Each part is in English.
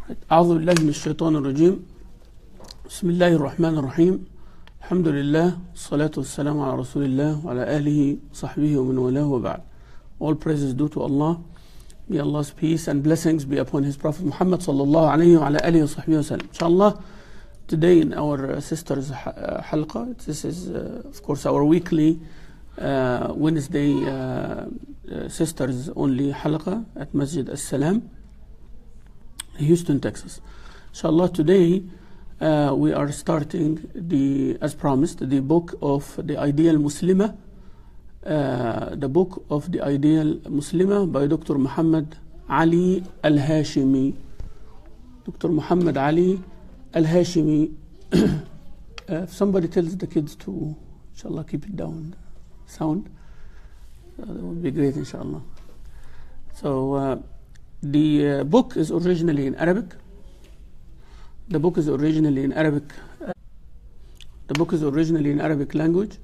أعوذ بالله من الشيطان الرجيم. بسم الله الرحمن الرحيم. الحمد لله والصلاة والسلام على رسول الله وعلى آله وصحبه ومن والاه وبعد. All praises due to Allah. May Allah's peace and blessings be upon His Prophet Muhammad sallallahu alayhi wa ala alihi wa sahbihi wa sallam. Inshallah, today in our sisters' halqa, this is of course our weekly Wednesday sisters only halqa at Masjid As-Salam, Houston, Texas. Inshallah, today we are starting as promised, the book of the ideal Muslimah, the book of the ideal Muslimah by Dr. Muhammad Ali Al-Hashimi. Dr. Muhammad Ali Al-Hashimi. If somebody tells the kids to, inshallah, keep it down, sound, that would be great, inshallah. So the book is originally in Arabic. The book is originally in Arabic. The book is originally in Arabic language,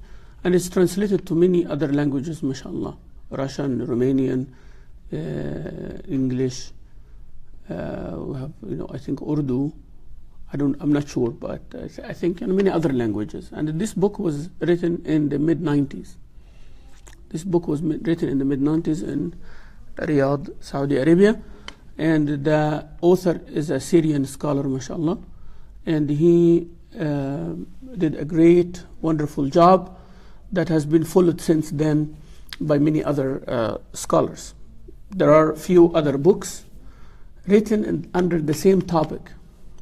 and it's translated to many other languages, mashallah. Russian, Romanian, English. We have, I think Urdu. I'm not sure, but I think many other languages. And this book was written in the mid-90s. This book was written in the mid-90s in Riyadh, Saudi Arabia, and the author is a Syrian scholar, mashallah, and he did a great, wonderful job that has been followed since then by many other scholars. There are a few other books written under the same topic,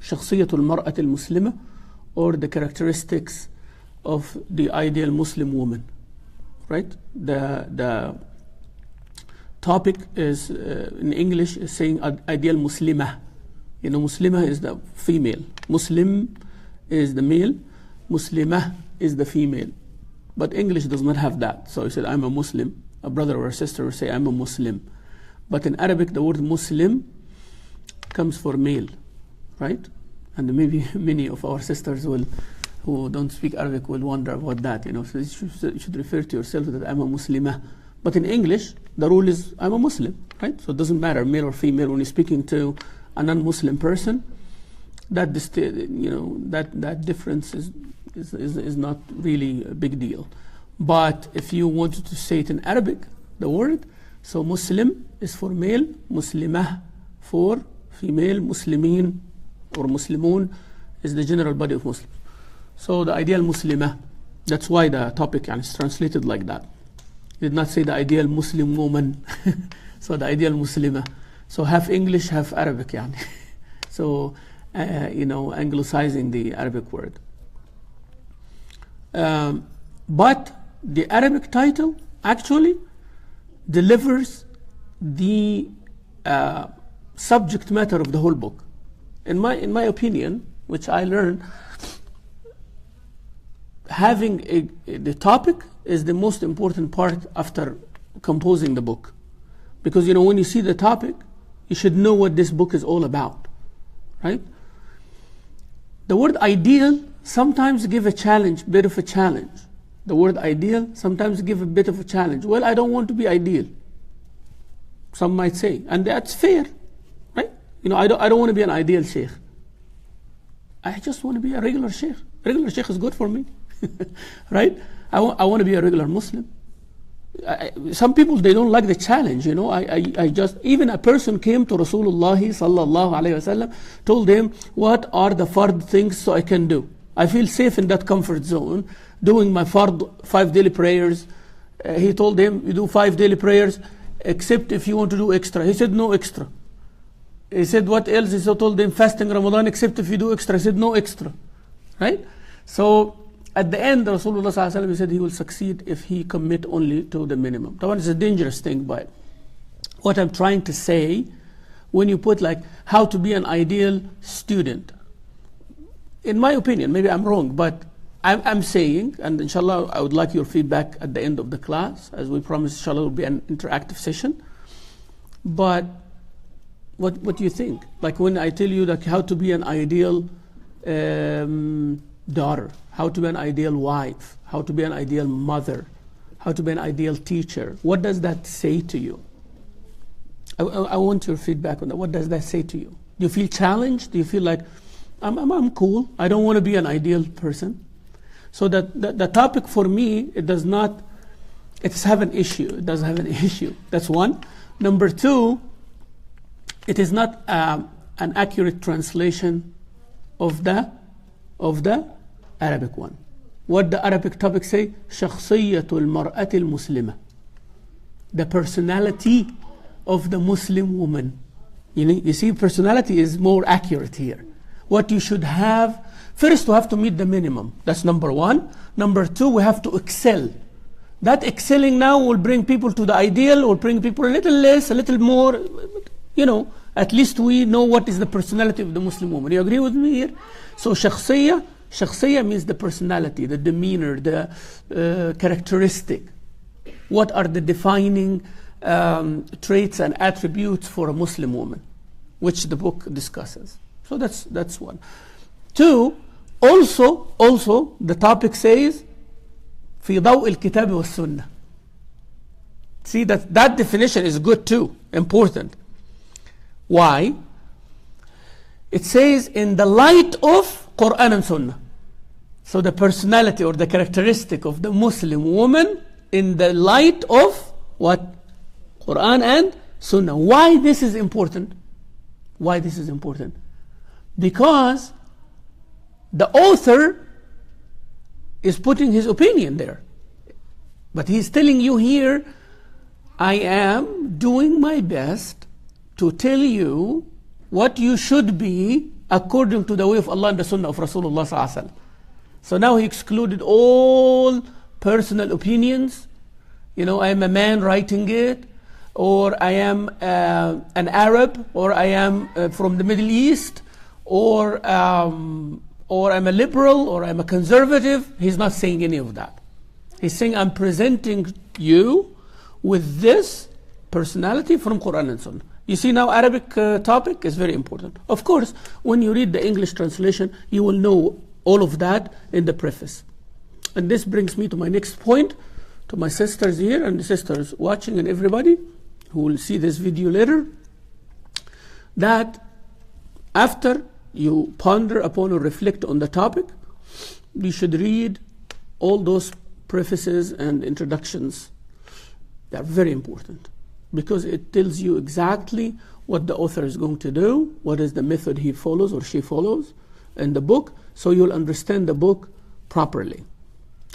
شخصية المرأة المسلمة, or the characteristics of the ideal Muslim woman, right? The topic is in English is saying ideal Muslimah. Muslimah is the female, Muslim is the male, Muslimah is the female. But English does not have that. So he said, I'm a Muslim. A brother or a sister will say, I'm a Muslim. But in Arabic, the word Muslim comes for male, right? And maybe many of our sisters who don't speak Arabic will wonder about that. So you should refer to yourself that I'm a Muslimah. But in English, the rule is I'm a Muslim, right? So it doesn't matter, male or female. When you're speaking to a non-Muslim person, that difference is not really a big deal. But if you wanted to say it in Arabic, the word, so Muslim is for male, Muslimah for female, Muslimin or Muslimun is the general body of Muslims. So the ideal Muslimah, that's why the topic is translated like that. He did not say the ideal Muslim woman. So the ideal Muslimah. So half English, half Arabic, yani. So, anglicizing the Arabic word. But the Arabic title actually delivers the subject matter of the whole book. In my opinion, which I learned, having the topic is the most important part after composing the book. Because, when you see the topic, you should know what this book is all about, right? The word ideal sometimes give a bit of a challenge. The word ideal sometimes give a bit of a challenge. Well, I don't want to be ideal, some might say, and that's fair, right? I don't want to be an ideal sheikh. I just want to be a regular sheikh. Regular sheikh is good for me, right? I want to be a regular Muslim. Some people, they don't like the challenge, I just, even a person came to Rasulullah sallallahu alayhi wasallam, told him, what are the fard things so I can do? I feel safe in that comfort zone, doing my fard, 5 daily prayers. He told him, you do 5 daily prayers, except if you want to do extra. He said, no extra. He said, what else? He told him, fasting Ramadan, except if you do extra. He said, no extra, right? So, at the end, Rasulullah sallallahu alaihi wasallam said he will succeed if he commit only to the minimum. That one is a dangerous thing, but what I'm trying to say, when you put like how to be an ideal student, in my opinion, maybe I'm wrong, but I'm saying, and inshallah I would like your feedback at the end of the class, as we promised, inshallah it will be an interactive session. But what do you think? Like when I tell you like how to be an ideal daughter, how to be an ideal wife, how to be an ideal mother, how to be an ideal teacher, what does that say to you? I want your feedback on that. What does that say to you? Do you feel challenged? Do you feel like, I'm cool, I don't want to be an ideal person? So that the topic for me, it does have an issue. It does have an issue. That's one. Number two, it is not an accurate translation of the Arabic one. What the Arabic topic say? شخصية المرأة المسلمة. The personality of the Muslim woman. You see, personality is more accurate here. What you should have, first we have to meet the minimum. That's number one. Number two, we have to excel. That excelling now will bring people to the ideal, will bring people a little less, a little more. At least we know what is the personality of the Muslim woman. You agree with me here? So shakhsiyya means the personality, the demeanor, the characteristic. What are the defining traits and attributes for a Muslim woman, which the book discusses. So that's one. Two, also the topic says في ضوء الكتاب والسنة. See, that definition is good too, important. Why? It says in the light of Quran and Sunnah. So the personality or the characteristic of the Muslim woman in the light of what? Quran and Sunnah. Why this is important? Why this is important? Because the author is putting his opinion there. But he's telling you here, I am doing my best to tell you what you should be according to the way of Allah and the Sunnah of Rasulullah sallallahu alaihi wasallam. So now he excluded all personal opinions. I am a man writing it, or I am an Arab, or I am from the Middle East, or I'm a liberal, or I'm a conservative. He's not saying any of that. He's saying, I'm presenting you with this personality from Quran and Sunnah. You see now, Arabic topic is very important. Of course, when you read the English translation, you will know all of that in the preface. And this brings me to my next point, to my sisters here and the sisters watching and everybody who will see this video later, that after you ponder upon or reflect on the topic, you should read all those prefaces and introductions. They are very important because it tells you exactly what the author is going to do, what is the method he follows or she follows in the book, so you'll understand the book properly.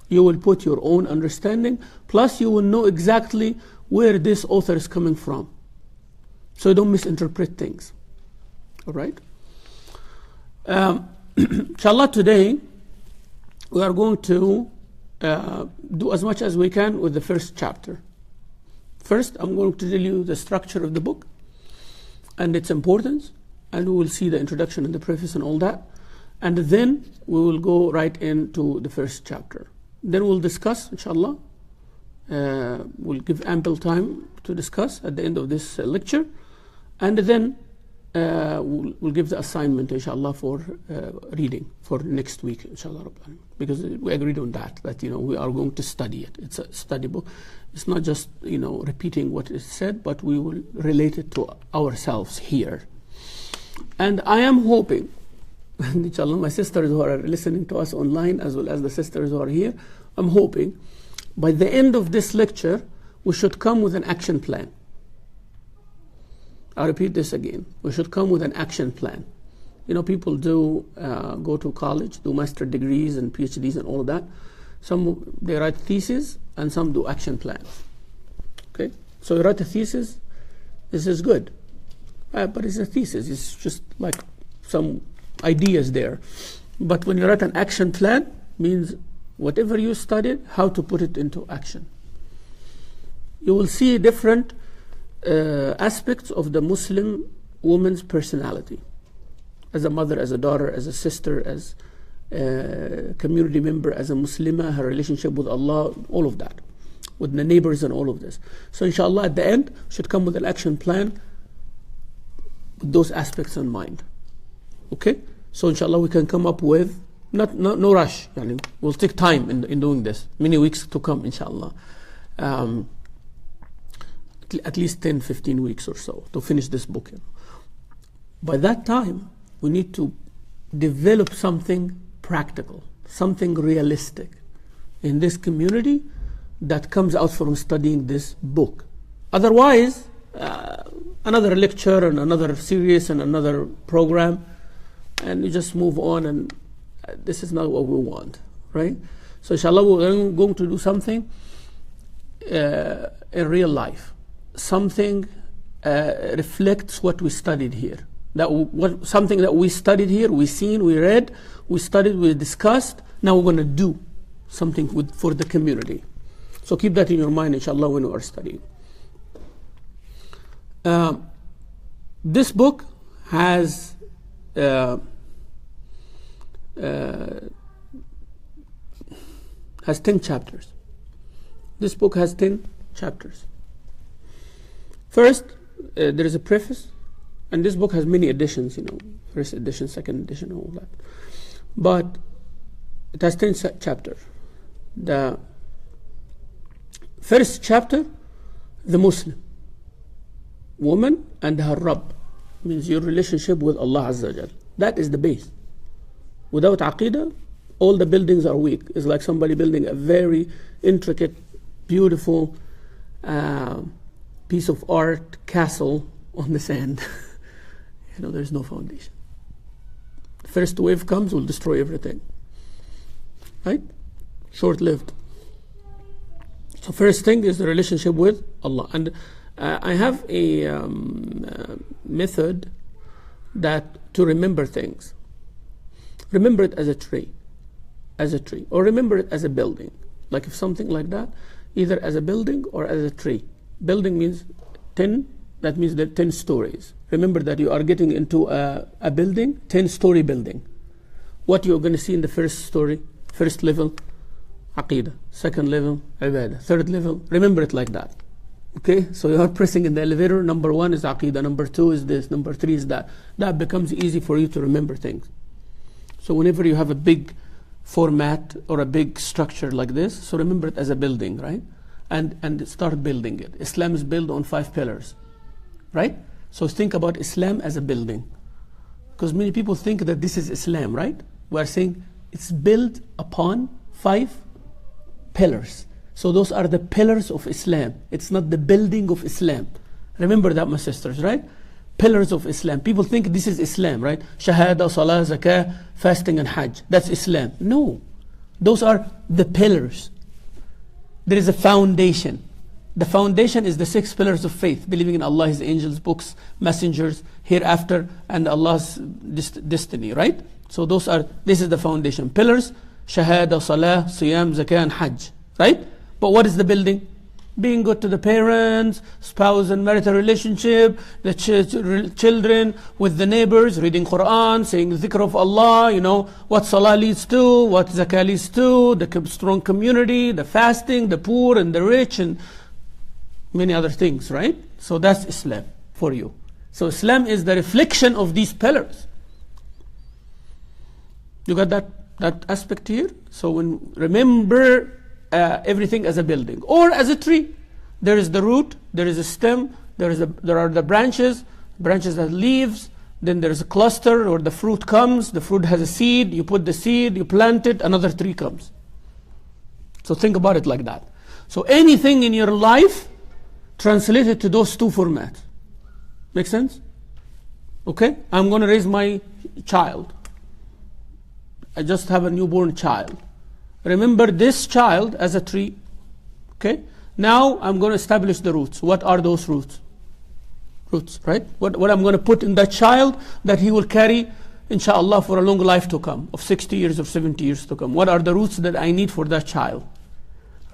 You will put your own understanding, plus you will know exactly where this author is coming from, so don't misinterpret things. All right? Inshallah, today we are going to do as much as we can with the first chapter. First, I'm going to tell you the structure of the book and its importance, and we will see the introduction and the preface and all that, and then we will go right into the first chapter. Then we'll discuss, inshallah. We'll give ample time to discuss at the end of this lecture, and then we'll give the assignment, inshallah, for reading for next week, inshallah, because we agreed on that we are going to study it. It's a study book. It's not just repeating what is said, but we will relate it to ourselves here. And I am hoping, inshallah, my sisters who are listening to us online, as well as the sisters who are here, I'm hoping by the end of this lecture we should come with an action plan. I'll repeat this again. We should come with an action plan. People do go to college, do master degrees and PhDs and all of that. Some, they write theses, and some do action plans. Okay? So you write a thesis, this is good. But it's a thesis, it's just like some ideas there. But when you write an action plan, means whatever you studied, how to put it into action. You will see different aspects of the Muslim woman's personality, as a mother, as a daughter, as a sister, as a community member, as a Muslimah, her relationship with Allah, all of that, with the neighbors and all of this. So inshallah, at the end, should come with an action plan with those aspects in mind. Okay? So inshallah, we can come up with, no rush, we'll take time in doing this, many weeks to come, inshallah. At least 10-15 weeks or so to finish this book. By that time, we need to develop something practical, something realistic in this community that comes out from studying this book. Otherwise, another lecture and another series and another program, and you just move on, and this is not what we want, right? So inshallah, we're going to do something in real life. Something reflects what we studied here. Something that we studied here, we seen, we read, we studied, we discussed. Now we're going to do something for the community. So keep that in your mind, inshallah, when you are studying. This book has 10 chapters. This book has 10 chapters. First, there is a preface, and this book has many editions, first edition, second edition, all that. But it has 10 chapters. The first chapter, the Muslim, woman and her Rabb, means your relationship with Allah Azza wa Jal. That is the base. Without Aqidah, all the buildings are weak. It's like somebody building a very intricate, beautiful piece of art castle on the sand. There's no foundation. The first wave comes, will destroy everything. Right? Short-lived. So first thing is the relationship with Allah. And I have a method to remember things. Remember it as a tree, or remember it as a building. Like if something like that, either as a building or as a tree. Building means 10, that means that 10 stories. Remember that you are getting into a building, 10-story building. What you're going to see in the first story, first level, Aqidah. Second level, Ibadah. Third level, remember it like that. Okay, so you are pressing in the elevator, number 1 is Aqidah, number 2 is this, number 3 is that. That becomes easy for you to remember things. So whenever you have a big format or a big structure like this, so remember it as a building, right? And start building it. Islam is built on 5 pillars, right? So think about Islam as a building. Because many people think that this is Islam, right? We are saying it's built upon 5 pillars. So those are the pillars of Islam. It's not the building of Islam. Remember that, my sisters, right? Pillars of Islam. People think this is Islam, right? Shahada, Salah, Zakah, fasting and Hajj. That's Islam. No. Those are the pillars. There is a foundation. The foundation is the 6 pillars of faith. Believing in Allah, His angels, books, messengers, hereafter, and Allah's destiny, right? So this is the foundation. Pillars, Shahada, Salah, Siyam, Zakah and Hajj, right? But what is the building? Being good to the parents, spouse and marital relationship, the children, with the neighbors, reading Quran, saying the dhikr of Allah, what Salah leads to, what Zakah leads to, the strong community, the fasting, the poor and the rich, and many other things, right? So that's Islam for you. So Islam is the reflection of these pillars. You got that aspect here? So remember everything as a building or as a tree. There is the root, there is a stem, there are the branches have leaves, then there is a cluster or the fruit comes, the fruit has a seed, you put the seed, you plant it, another tree comes. So think about it like that. So anything in your life, translate it to those 2 formats. Make sense? Okay? I'm going to raise my child. I just have a newborn child. Remember this child as a tree. Okay? Now I'm going to establish the roots. What are those roots? Roots, right? What I'm going to put in that child that he will carry, inshallah, for a long life to come, of 60 years or 70 years to come. What are the roots that I need for that child?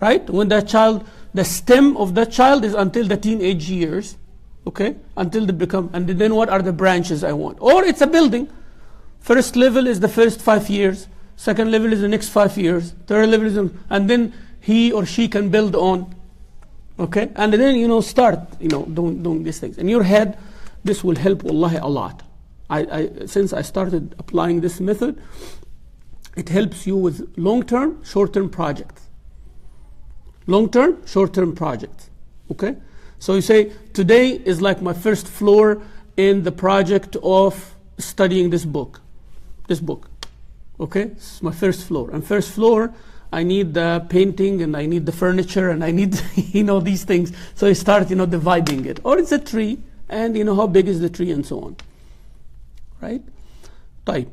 Right? When that child, the stem of that child is until the teenage years. Okay? Until they become, and then what are the branches I want? Or it's a building. First level is the first 5 years. Second level is the next 5 years. Third level is, and then he or she can build on. Okay? And then, start, doing these things. In your head, this will help, wallahi, a lot. Since I started applying this method, it helps you with long-term, short-term projects. Long-term, short-term projects. Okay? So you say, today is like my first floor in the project of studying this book. Okay, this is my first floor. And first floor, I need the painting and I need the furniture and I need, these things. So I start, dividing it. Or it's a tree and, how big is the tree and so on. Right? طيب.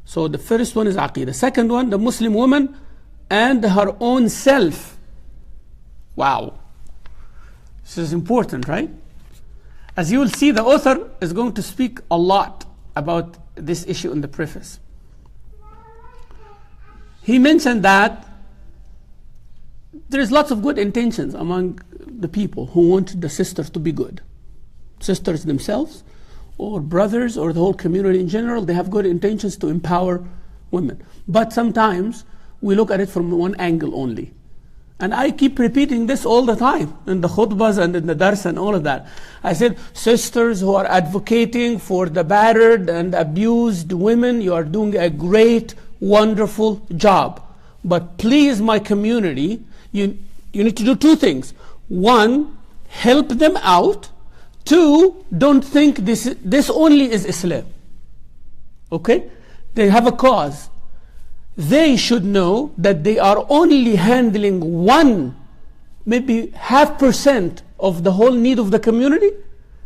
So the first one is Aqidah. Second one, the Muslim woman and her own self. Wow. This is important, right? As you will see, the author is going to speak a lot about this issue in the preface. He mentioned that there is lots of good intentions among the people who want the sisters to be good. Sisters themselves, or brothers, or the whole community in general, they have good intentions to empower women. But sometimes we look at it from one angle only. And I keep repeating this all the time in the khutbahs and in the dars and all of that. I said, sisters who are advocating for the battered and abused women, you are doing a great, wonderful job. But please, my community, you need to do two things. One, help them out. Two, don't think this only is Islam. Okay? They have a cause. They should know that they are only handling one, maybe 0.5% of the whole need of the community,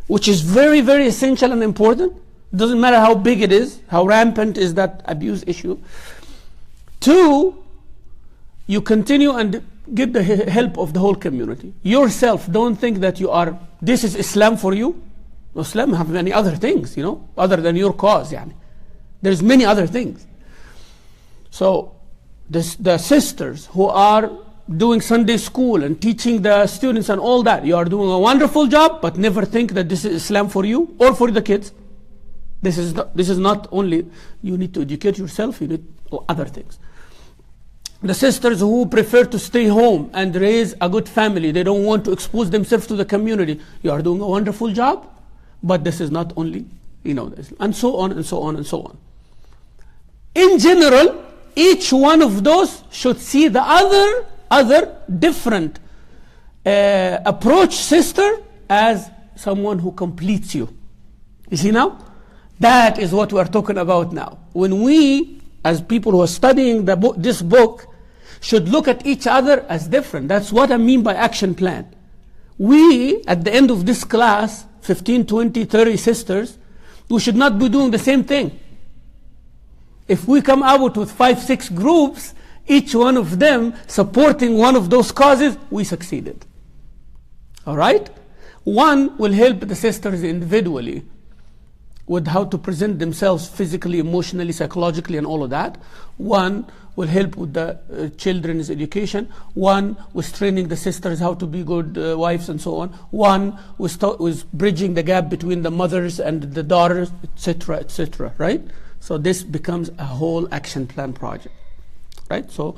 which is very, very essential and important. Doesn't matter how big it is, how rampant is that abuse issue. Two, you continue and get the help of the whole community. Yourself, don't think that this is Islam for you. Islam have many other things, other than your cause. There's many other things. So the sisters who are doing Sunday school and teaching the students and all that, you are doing a wonderful job, but never think that this is Islam for you or for the kids. This is not only, you need to educate yourself, you need other things. The sisters who prefer to stay home and raise a good family, they don't want to expose themselves to the community, you are doing a wonderful job, but this is not only, and so on and so on and so on. In general, each one of those should see the other different approach sister as someone who completes you. You see now? That is what we are talking about now. When we, as people who are studying this book, should look at each other as different. That's what I mean by action plan. We, at the end of this class, 15, 20, 30 sisters, we should not be doing the same thing. If we come out with 5, 6 groups, each one of them supporting one of those causes, we succeeded. All right? One will help the sisters individually with how to present themselves physically, emotionally, psychologically, and all of that. One will help with the children's education. One was training the sisters how to be good wives and so on. One was bridging the gap between the mothers and the daughters, etc., right? So this becomes a whole action plan project, right? So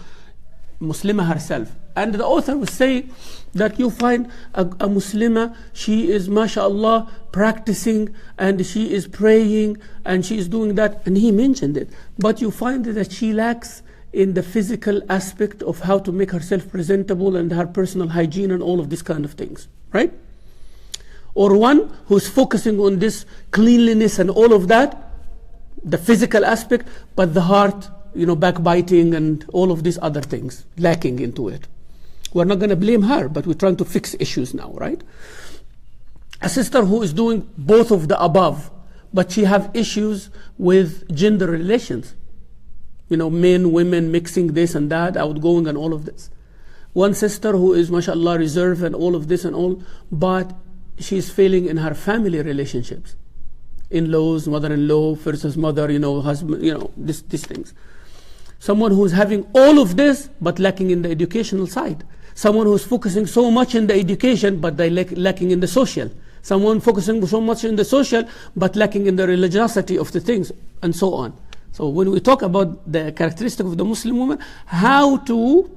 Muslimah herself. And the author will say that you find a Muslimah, she is, mashallah, practicing and she is praying and she is doing that. And he mentioned it. But you find that she lacks in the physical aspect of how to make herself presentable and her personal hygiene and all of these kind of things, right? Or one who's focusing on this cleanliness and all of that, the physical aspect, but the heart, backbiting and all of these other things lacking into it. We're not going to blame her, but we're trying to fix issues now, right? A sister who is doing both of the above, but she have issues with gender relations. Men, women, mixing this and that, outgoing and all of this. One sister who is, mashallah, reserved and all of this and all, but she's failing in her family relationships. In-laws, mother-in-law versus mother, husband, these things. Someone who's having all of this, but lacking in the educational side. Someone who's focusing so much in the education, but they lacking in the social. Someone focusing so much in the social, but lacking in the religiosity of the things, and so on. So when we talk about the characteristic of the Muslim woman, how to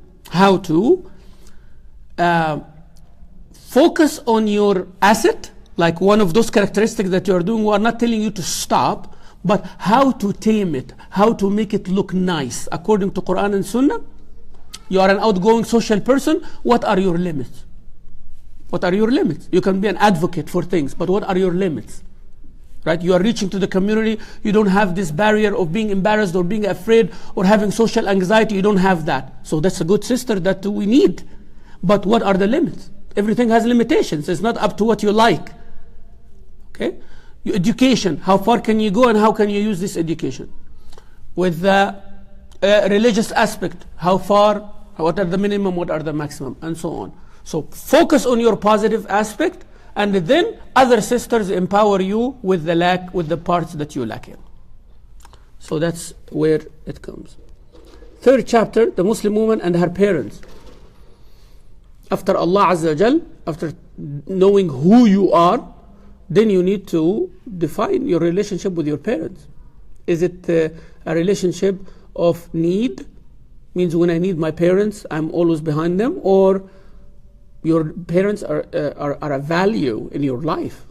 focus on your asset, like one of those characteristics that you are doing, we are not telling you to stop, but how to tame it, how to make it look nice. According to Quran and Sunnah, you are an outgoing social person, what are your limits? What are your limits? You can be an advocate for things, but what are your limits? Right? You are reaching to the community. You don't have this barrier of being embarrassed or being afraid or having social anxiety. You don't have that. So that's a good sister that we need. But what are the limits? Everything has limitations. It's not up to what you like. Okay? Your education. How far can you go and how can you use this education? With the religious aspect. How far? What are the minimum? What are the maximum? And so on. So focus on your positive aspect. And then other sisters empower you with the parts that you lack in. So that's where it comes. Third chapter, the Muslim woman and her parents. After Allah Azza wa Jal, after knowing who you are, then you need to define your relationship with your parents. Is it a relationship of need? Means when I need my parents, I'm always behind them, or your parents are a value in your life.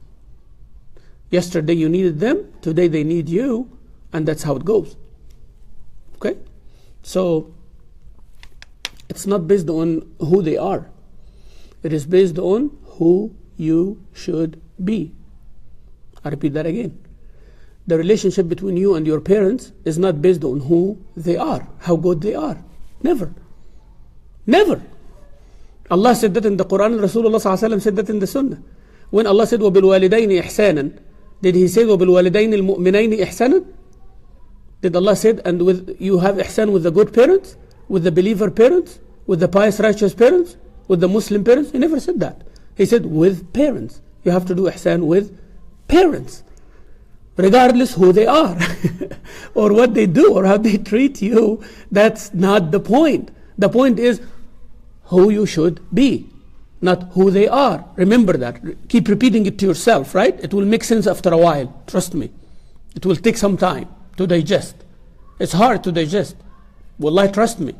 Yesterday you needed them, today they need you, and that's how it goes. Okay? So it's not based on who they are. It is based on who you should be. I repeat that again. The relationship between you and your parents is not based on who they are, how good they are. Never. Never. Allah said that in the Quran, and Rasulullah ﷺ said that in the Sunnah. When Allah said, وَبِالْوَالِدَيْنِ إِحْسَانًا, did He say, وَبِالْوَالِدَيْنِ الْمُؤْمِنَيْنِ إِحْسَانًا? Did Allah said, and you have ihsan with the good parents, with the believer parents, with the pious righteous parents, with the Muslim parents? He never said that. He said, with parents. You have to do ihsan with parents. Regardless who they are, or what they do, or how they treat you, that's not the point. The point is, who you should be, not who they are. Remember that. Keep repeating it to yourself, right? It will make sense after a while. Trust me. It will take some time to digest. It's hard to digest. Wallahi, trust me.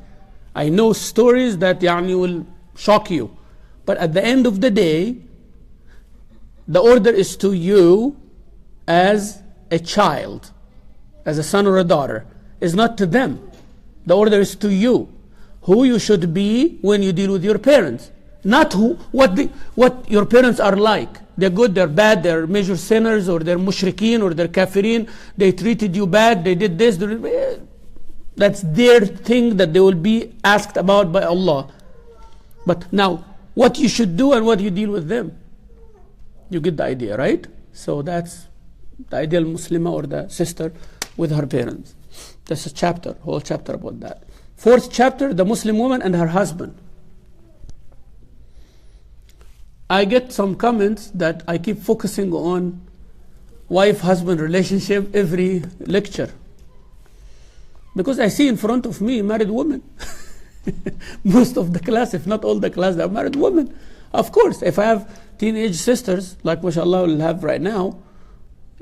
I know stories that will shock you. But at the end of the day, the order is to you as a child, as a son or a daughter. It's not to them. The order is to you. Who you should be when you deal with your parents. Not what your parents are like. They're good, they're bad, they're major sinners, or they're mushrikeen, or they're kafirin. They treated you bad, they did this. That's their thing that they will be asked about by Allah. But now, what you should do and what you deal with them. You get the idea, right? So that's the ideal Muslimah or the sister with her parents. That's a chapter, whole chapter about that. Fourth chapter, the Muslim woman and her husband. I get some comments that I keep focusing on wife-husband relationship every lecture. Because I see in front of me married women. Most of the class, if not all the class, they are married women. Of course, if I have teenage sisters, like mashallah will have right now,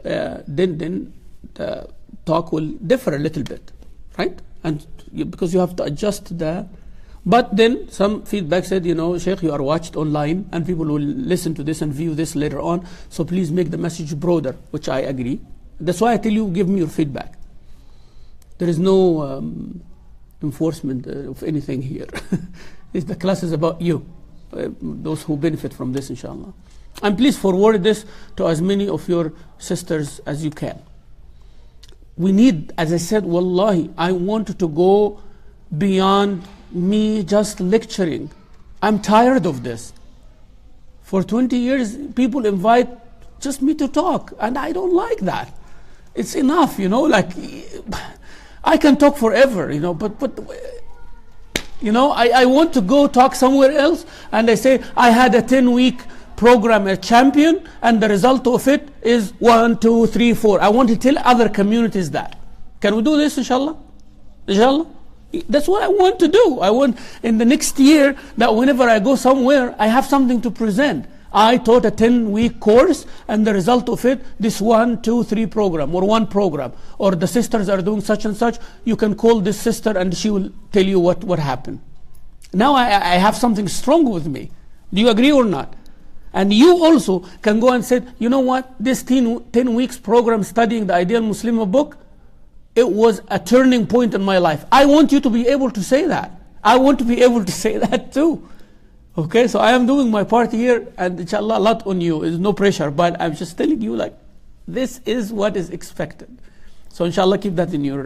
then the talk will differ a little bit, right? And because you have to adjust the... But then some feedback said, Sheikh, you are watched online and people will listen to this and view this later on. So please make the message broader, which I agree. That's why I tell you, give me your feedback. There is no enforcement of anything here. The class is about you, those who benefit from this, inshallah. And please forward this to as many of your sisters as you can. We need, as I said, wallahi, I want to go beyond me just lecturing. I'm tired of this. For 20 years, people invite just me to talk, and I don't like that. It's enough, like, I can talk forever, but I want to go talk somewhere else, and I say, I had a 10-week program at Champion, and the result of it is 1, 2, 3, 4. I want to tell other communities that. Can we do this, inshallah? Inshallah? That's what I want to do. I want in the next year that whenever I go somewhere, I have something to present. I taught a 10-week course, and the result of it, this 1, 2, 3 program, or one program, or the sisters are doing such and such. You can call this sister and she will tell you what happened. Now I have something strong with me. Do you agree or not? And you also can go and say, you know what, this 10 weeks program studying the Ideal Muslimah book, it was a turning point in my life. I want you to be able to say that. I want to be able to say that too. Okay, so I am doing my part here, and inshallah, a lot on you. There's no pressure, but I'm just telling you, like, This is what is expected. So inshallah, keep that in your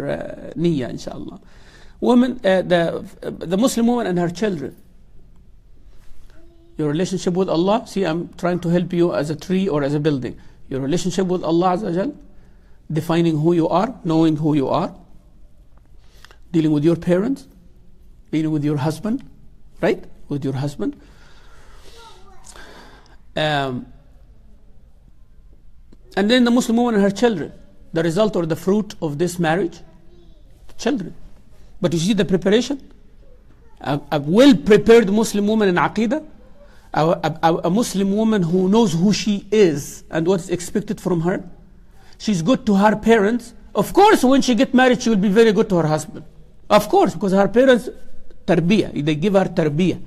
niyyah, inshallah. Woman, the Muslim woman and her children. Your relationship with Allah, see, I'm trying to help you as a tree or as a building. Your relationship with Allah Azza wa Jal, defining who you are, knowing who you are, dealing with your parents, dealing with your husband, right? With your husband. And then the Muslim woman and her children. The result or the fruit of this marriage, children. But you see the preparation? A well-prepared Muslim woman in Aqidah, a Muslim woman who knows who she is and what's expected from her. She's good to her parents. Of course, when she gets married, she will be very good to her husband. Of course, because her parents, tarbiyah, they give her tarbiyah.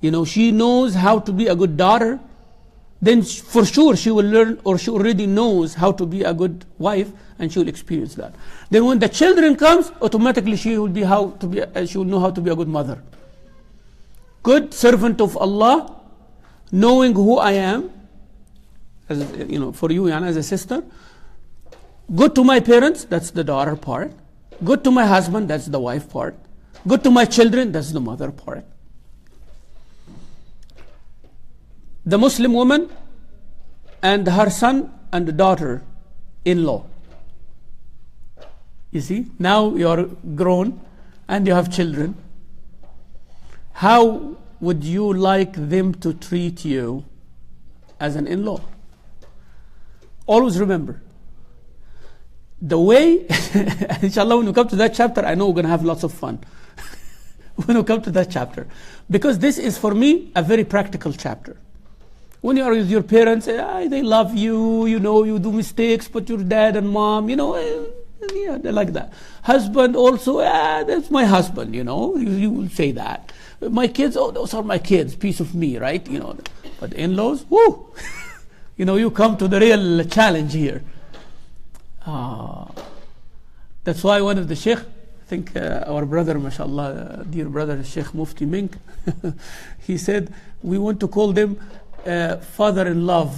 You know, she knows how to be a good daughter. Then for sure she will learn, or she already knows how to be a good wife, and she will experience that. Then when the children comes, automatically she will know how to be a good mother. Good servant of Allah, knowing who I am, as you know, for you and as a sister. Good to my parents, that's the daughter part. Good to my husband, that's the wife part. Good to my children, that's the mother part. The Muslim woman and her son and daughter-in-law. You see, now you are grown and you have children. How would you like them to treat you as an in-law? Always remember, the way, inshallah, when we come to that chapter, I know we're going to have lots of fun. When we come to that chapter. Because this is, for me, a very practical chapter. When you are with your parents, they love you, you know, you do mistakes, but your dad and mom, you know, yeah, they're like that. Husband also, that's my husband, you know, you will say that. My kids, oh, those are my kids, piece of me, right? You know, but in-laws, whoo, you know, you come to the real challenge here. That's why one of the sheikh, I think our brother, mashallah, dear brother, Sheikh Mufti Mink, he said, we want to call them father-in-law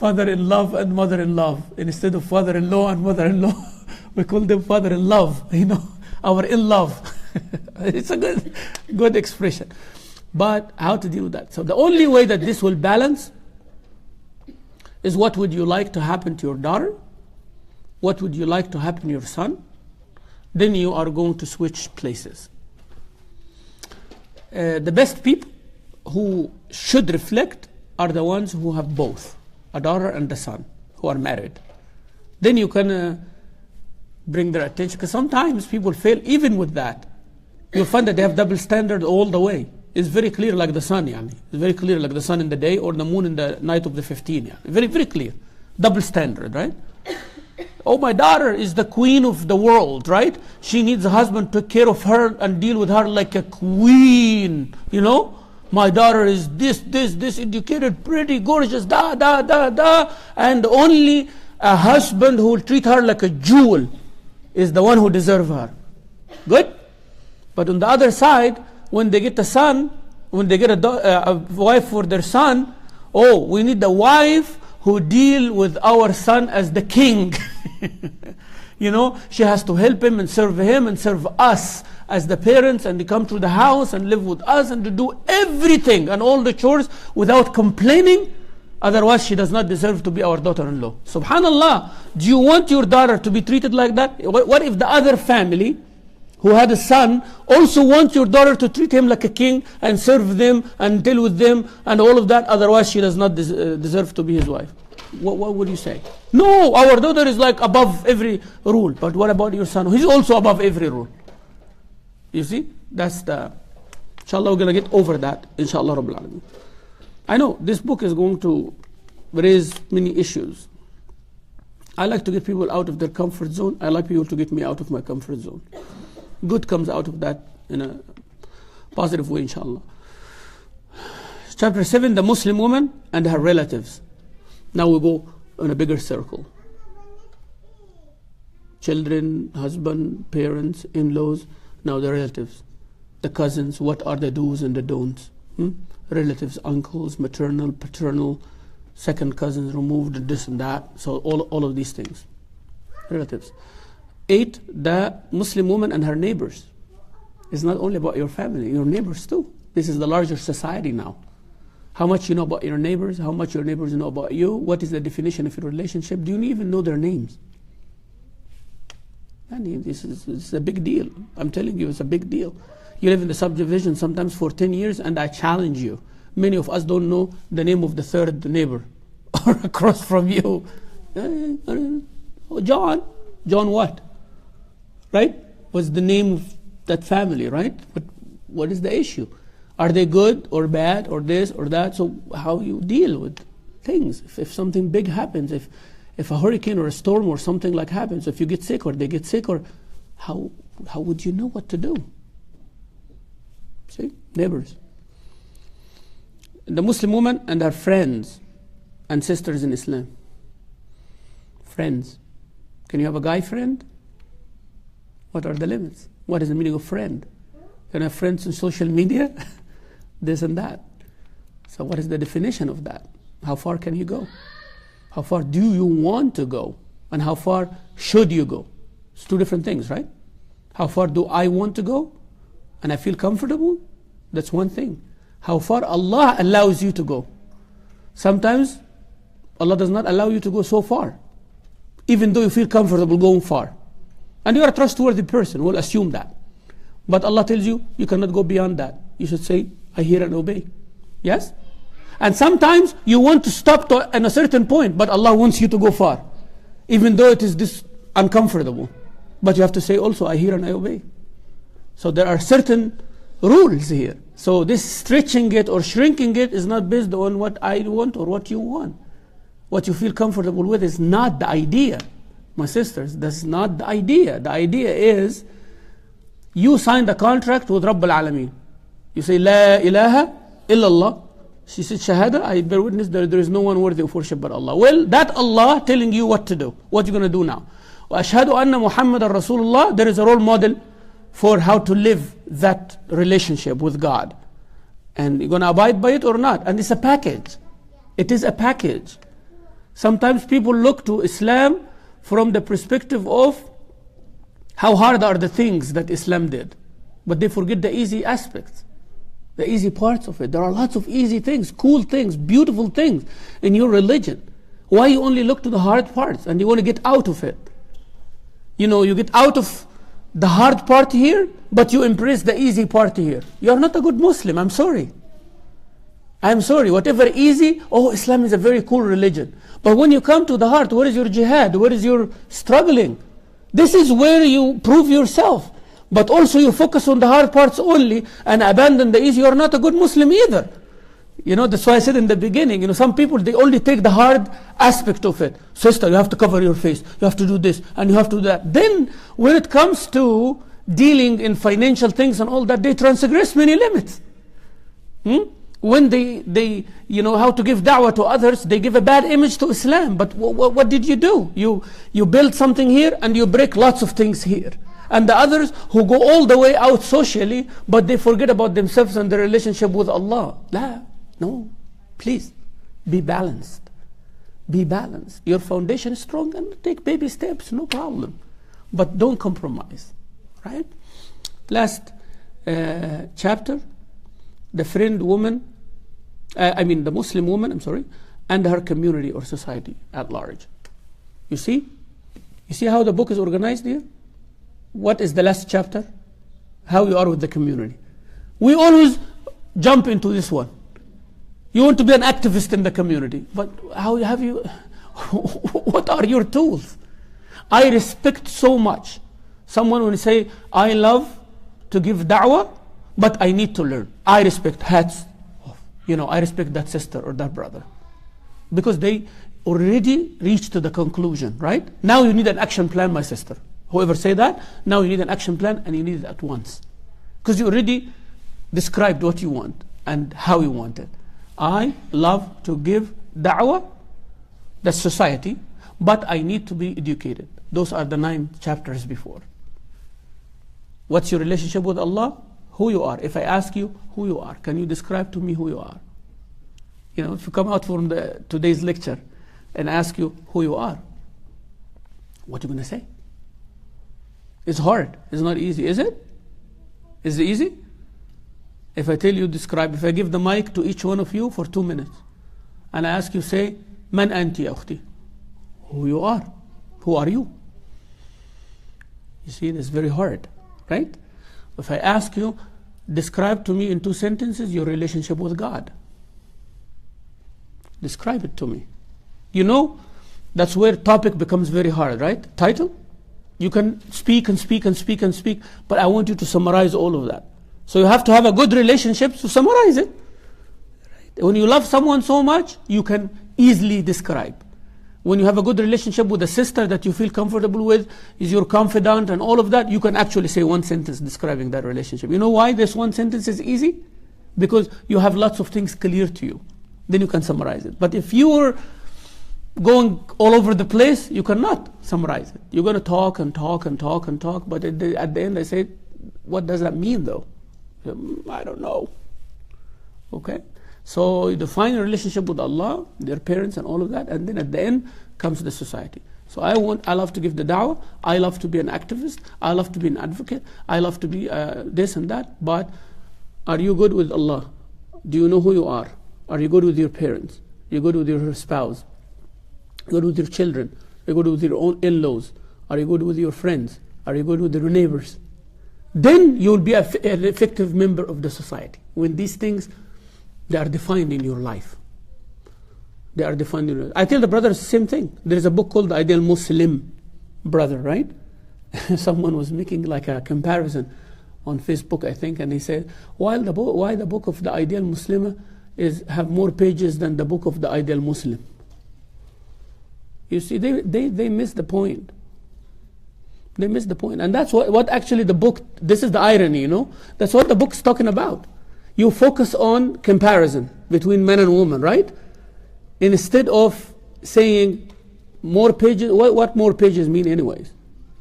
and mother-in-law. Instead of father-in-law and mother-in-law, we call them father-in-law, you know, our in-love. It's a good expression. But how to deal with that? So the only way that this will balance is, what would you like to happen to your daughter? What would you like to happen to your son? Then you are going to switch places. The best people who should reflect are the ones who have both, a daughter and a son, who are married. Then you can bring their attention, because sometimes people fail even with that. You'll find that they have double standard all the way. It's very clear like the sun, yani. It's very clear like the sun in the day or the moon in the night of the 15. Yani. Very, very clear. Double standard, right? Oh, my daughter is the queen of the world, right? She needs a husband to take care of her and deal with her like a queen, you know? My daughter is this educated, pretty, gorgeous, and only a husband who will treat her like a jewel is the one who deserves her. Good? But on the other side, when they get a son, when they get a wife for their son, oh, we need the wife who deal with our son as the king. You know, she has to help him and serve us as the parents, and they come to the house and live with us and to do everything and all the chores without complaining. Otherwise, she does not deserve to be our daughter-in-law. Subhanallah, do you want your daughter to be treated like that? What if the other family who had a son also wants your daughter to treat him like a king and serve them and deal with them and all of that? Otherwise, she does not deserve to be his wife. What would you say? No, our daughter is like above every rule. But what about your son? He's also above every rule. You see, that's the, inshallah, we're going to get over that, inshallah Rabbil Alameen. I know this book is going to raise many issues. I like to get people out of their comfort zone. I like people to get me out of my comfort zone. Good comes out of that in a positive way, inshallah. Chapter 7, the Muslim woman and her relatives. Now we go in a bigger circle. Children, husband, parents, in-laws. Now the relatives, the cousins, what are the do's and the don'ts? Relatives, uncles, maternal, paternal, second cousins removed, this and that. So all of these things. Relatives. 8, the Muslim woman and her neighbors. It's not only about your family, your neighbors too. This is the larger society now. How much you know about your neighbors, how much your neighbors know about you, what is the definition of your relationship, do you even know their names? And this is a big deal. I'm telling you, it's a big deal. You live in the subdivision sometimes for 10 years, and I challenge you. Many of us don't know the name of the third neighbor or across from you. John what? Right? What's the name of that family, right? But what is the issue? Are they good or bad or this or that? So how you deal with things. If something big happens, if a hurricane or a storm or something like happens, if you get sick or they get sick, or how would you know what to do? See? Neighbors. The Muslim woman and her friends and sisters in Islam. Friends. Can you have a guy friend? What are the limits? What is the meaning of friend? Can you have friends on social media? This and that. So what is the definition of that? How far can you go? How far do you want to go? And how far should you go? It's two different things, right? How far do I want to go? And I feel comfortable? That's one thing. How far Allah allows you to go. Sometimes Allah does not allow you to go so far, even though you feel comfortable going far. And you are a trustworthy person, we'll assume that. But Allah tells you, you cannot go beyond that. You should say, I hear and obey. Yes? And sometimes you want to stop at a certain point, but Allah wants you to go far, even though it is this uncomfortable. But you have to say also, I hear and I obey. So there are certain rules here. So this stretching it or shrinking it is not based on what I want or what you want. What you feel comfortable with is not the idea. My sisters, that's not the idea. The idea is, you signed a contract with Rabb al-Alameen. You say, La ilaha illallah. She said, Shahada, I bear witness that there is no one worthy of worship but Allah. Well, that Allah telling you what to do. What you're going to do now. Wa ashhadu anna Muhammadan Rasulullah. There is a role model for how to live that relationship with God. And you're going to abide by it or not. And it's a package. It is a package. Sometimes people look to Islam from the perspective of how hard are the things that Islam did. But they forget the easy aspects, the easy parts of it. There are lots of easy things, cool things, beautiful things in your religion. Why you only look to the hard parts and you want to get out of it? You know, you get out of the hard part here, but you embrace the easy part here. You are not a good Muslim, I'm sorry. I'm sorry, whatever easy, Islam is a very cool religion. But when you come to the heart, where is your jihad? Where is your struggling? This is where you prove yourself. But also you focus on the hard parts only and abandon the easy. You are not a good Muslim either. You know, that's why I said in the beginning, some people, they only take the hard aspect of it. Sister, you have to cover your face. You have to do this and you have to do that. Then when it comes to dealing in financial things and all that, they transgress many limits. When they how to give da'wah to others, they give a bad image to Islam. But what did you do? You build something here and you break lots of things here. And the others who go all the way out socially, but they forget about themselves and their relationship with Allah. No, please, be balanced. Be balanced. Your foundation is strong and take baby steps, no problem. But don't compromise, right? Last chapter, the Muslim woman, and her community or society at large. You see how the book is organized here? What is the last chapter? How you are with the community. We always jump into this one. You want to be an activist in the community, but how have you, what are your tools? I respect so much someone when say, I love to give da'wah, but I need to learn. I respect hats off. I respect that sister or that brother. Because they already reached to the conclusion, right? Now you need an action plan, my sister. Whoever say that, now you need an action plan and you need it at once. Because you already described what you want and how you want it. I love to give da'wah, that's society, but I need to be educated. Those are the 9 chapters before. What's your relationship with Allah? Who you are. If I ask you who you are, can you describe to me who you are? if you come out from today's lecture and ask you who you are, what are you going to say? It's hard. It's not easy, is it? Is it easy? If I tell you, if I give the mic to each one of you for 2 minutes, and I ask you, say, Man anti ya ukhti? Who you are? Who are you? You see, it's very hard, right? If I ask you, describe to me in 2 sentences your relationship with God. Describe it to me. That's where topic becomes very hard, right? Title? You can speak and speak and speak and speak, but I want you to summarize all of that. So you have to have a good relationship to summarize it. Right? When you love someone so much, you can easily describe. When you have a good relationship with a sister that you feel comfortable with, is your confidant and all of that, you can actually say 1 sentence describing that relationship. You know why this 1 sentence is easy? Because you have lots of things clear to you. Then you can summarize it. But if you're going all over the place, you cannot summarize it. You're going to talk and talk and talk and talk, but at the end I say, what does that mean though? I don't know. Okay? So you define a relationship with Allah, their parents and all of that, and then at the end comes the society. So I love to give the da'wah, I love to be an activist, I love to be an advocate, I love to be this and that, but are you good with Allah? Do you know who you are? Are you good with your parents? Are you good with your spouse? Are you good with your children? Are you good with your own in-laws? Are you good with your friends? Are you good with your neighbors? Then you'll be an effective member of the society. When these things, they are defined in your life. They are defined in your life. I tell the brothers the same thing. There is a book called The Ideal Muslim Brother, right? Someone was making like a comparison on Facebook, I think, and he said, why the book of The Ideal Muslimah have more pages than the book of The Ideal Muslim? You see, they miss the point. They miss the point. And that's what actually the book, this is the irony, That's what the book's talking about. You focus on comparison between men and women, right? Instead of saying more pages, what more pages mean anyways?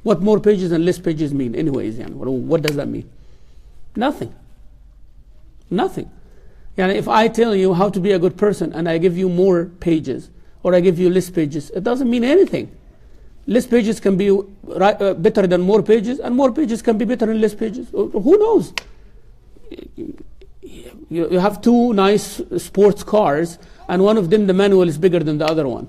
What more pages and less pages mean anyways? What does that mean? Nothing. Nothing. If I tell you how to be a good person and I give you more pages or I give you less pages, it doesn't mean anything. Less pages can be better than more pages, and more pages can be better than less pages. Who knows? You have 2 nice sports cars, and one of them, the manual is bigger than the other one.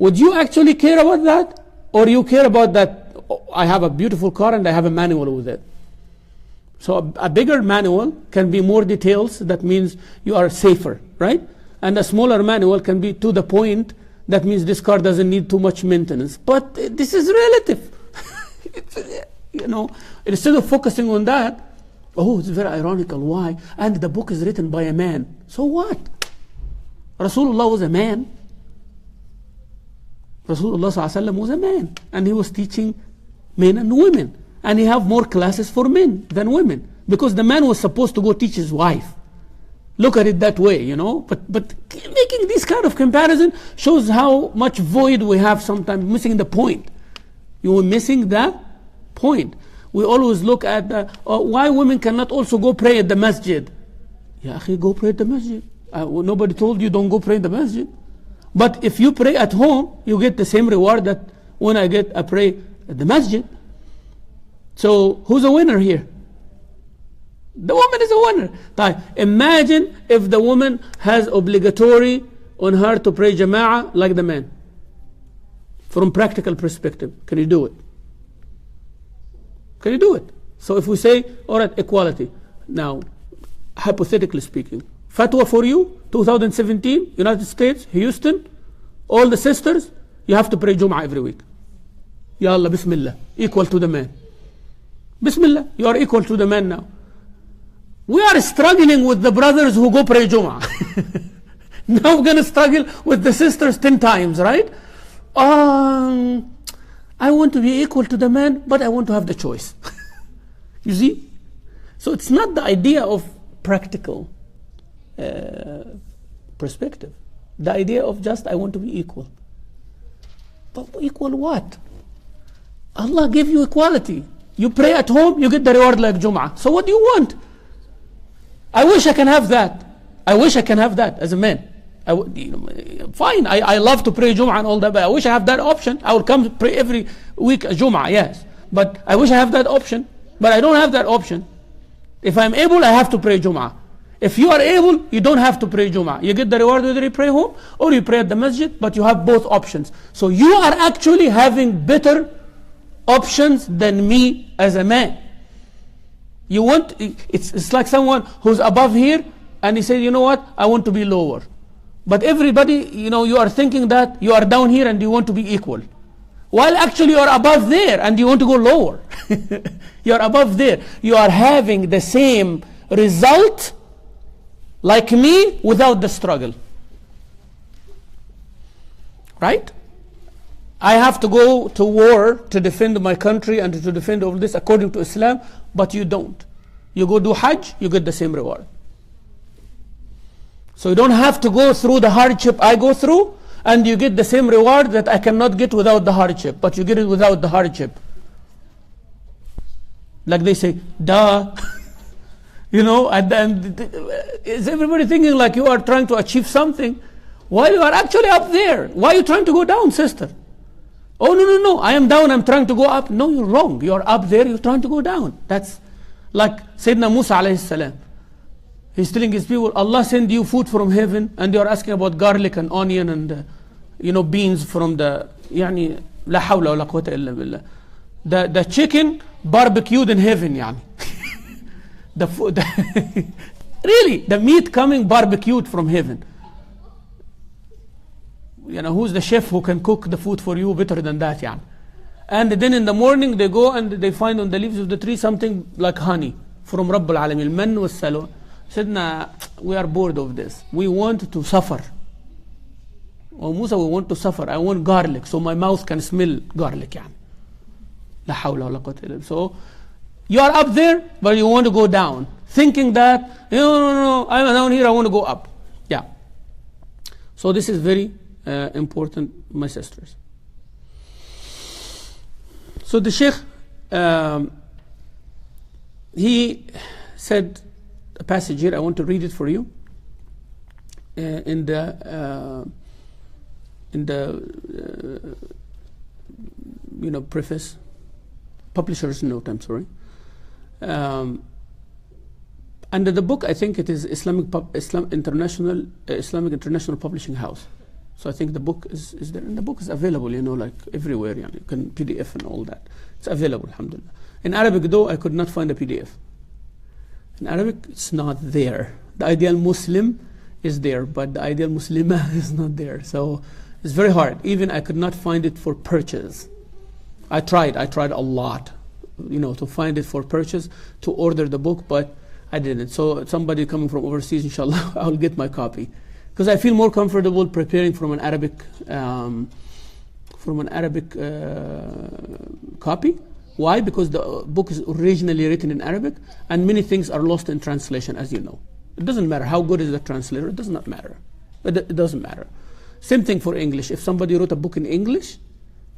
Would you actually care about that? Or you care about that, I have a beautiful car and I have a manual with it. So a bigger manual can be more details, that means you are safer, right? And a smaller manual can be to the point, that means this car doesn't need too much maintenance. But this is relative. Instead of focusing on that, it's very ironical. Why? And the book is written by a man. So what? Rasulullah was a man. Rasulullah ﷺ was a man. And he was teaching men and women. And he have more classes for men than women. Because the man was supposed to go teach his wife. Look at it that way, But making this kind of comparison shows how much void we have sometimes, missing the point. You are missing the point. We always look at why women cannot also go pray at the masjid. Ya akhi, go pray at the masjid. Nobody told you don't go pray at the masjid. But if you pray at home, you get the same reward that when I pray at the masjid. So who's a winner here? The woman is a winner. Imagine if the woman has obligatory on her to pray jama'ah like the man. From practical perspective, can you do it? Can you do it? So if we say, all right, equality. Now, hypothetically speaking, fatwa for you, 2017, United States, Houston, all the sisters, you have to pray Jum'ah every week. Ya Allah, Bismillah, equal to the man. Bismillah, you are equal to the man now. We are struggling with the brothers who go pray Jum'ah. Now we're going to struggle with the sisters 10 times, right? I want to be equal to the man, but I want to have the choice. You see? So it's not the idea of practical perspective. The idea of just, I want to be equal. But equal what? Allah gave you equality. You pray at home, you get the reward like Jum'ah. So what do you want? I wish I can have that. I wish I can have that as a man. Fine, I love to pray Jum'ah and all that, but I wish I have that option. I will come pray every week Jum'ah, yes. But I wish I have that option, but I don't have that option. If I'm able, I have to pray Jum'ah. If you are able, you don't have to pray Jum'ah. You get the reward whether you pray home or you pray at the masjid, but you have both options. So you are actually having better options than me as a man. You want, it's like someone who's above here and he said, you know what, I want to be lower. But everybody, you are thinking that you are down here and you want to be equal. While actually you are above there and you want to go lower. You are above there. You are having the same result like me without the struggle. Right? I have to go to war to defend my country and to defend all this according to Islam, but you don't. You go do Hajj, you get the same reward. So you don't have to go through the hardship I go through, and you get the same reward that I cannot get without the hardship, but you get it without the hardship. Like they say, duh. And is everybody thinking like you are trying to achieve something while you are actually up there? Why are you trying to go down, sister? Oh, no, I am down, I'm trying to go up. No, you're wrong. You're up there, you're trying to go down. That's like Sayyidina Musa alayhi salam. He's telling his people, Allah send you food from heaven, and they are asking about garlic and onion and beans from the la hawla wa la quwwata illa billah. The chicken barbecued in heaven, the food, really, the meat coming barbecued from heaven. Who's the chef who can cook the food for you better than that, And then in the morning they go and they find on the leaves of the tree something like honey from Rabbul Alameen, man was salwa. Said, nah, we are bored of this. We want to suffer. Oh Musa, we want to suffer. I want garlic so my mouth can smell garlic. La hawla wa la quwwata illa billah. So you are up there, but you want to go down, thinking that no, I'm down here, I want to go up. So this is very important, my sisters. So the Sheikh, he said a passage here. I want to read it for you. In the preface, publisher's note. I'm sorry. Under the book, I think it is Islamic International Publishing House. So I think the book is there, and the book is available, like everywhere. You can PDF and all that. It's available, alhamdulillah. In Arabic, though, I could not find a PDF. In Arabic, it's not there. The ideal Muslim is there, but the ideal Muslimah is not there. So it's very hard. Even I could not find it for purchase. I tried a lot, to find it for purchase, to order the book, but I didn't. So somebody coming from overseas, inshallah, I'll get my copy. Because I feel more comfortable preparing from an Arabic copy. Why? Because the book is originally written in Arabic, and many things are lost in translation, as you know. It doesn't matter how good is the translator. It does not matter. It doesn't matter. Same thing for English. If somebody wrote a book in English,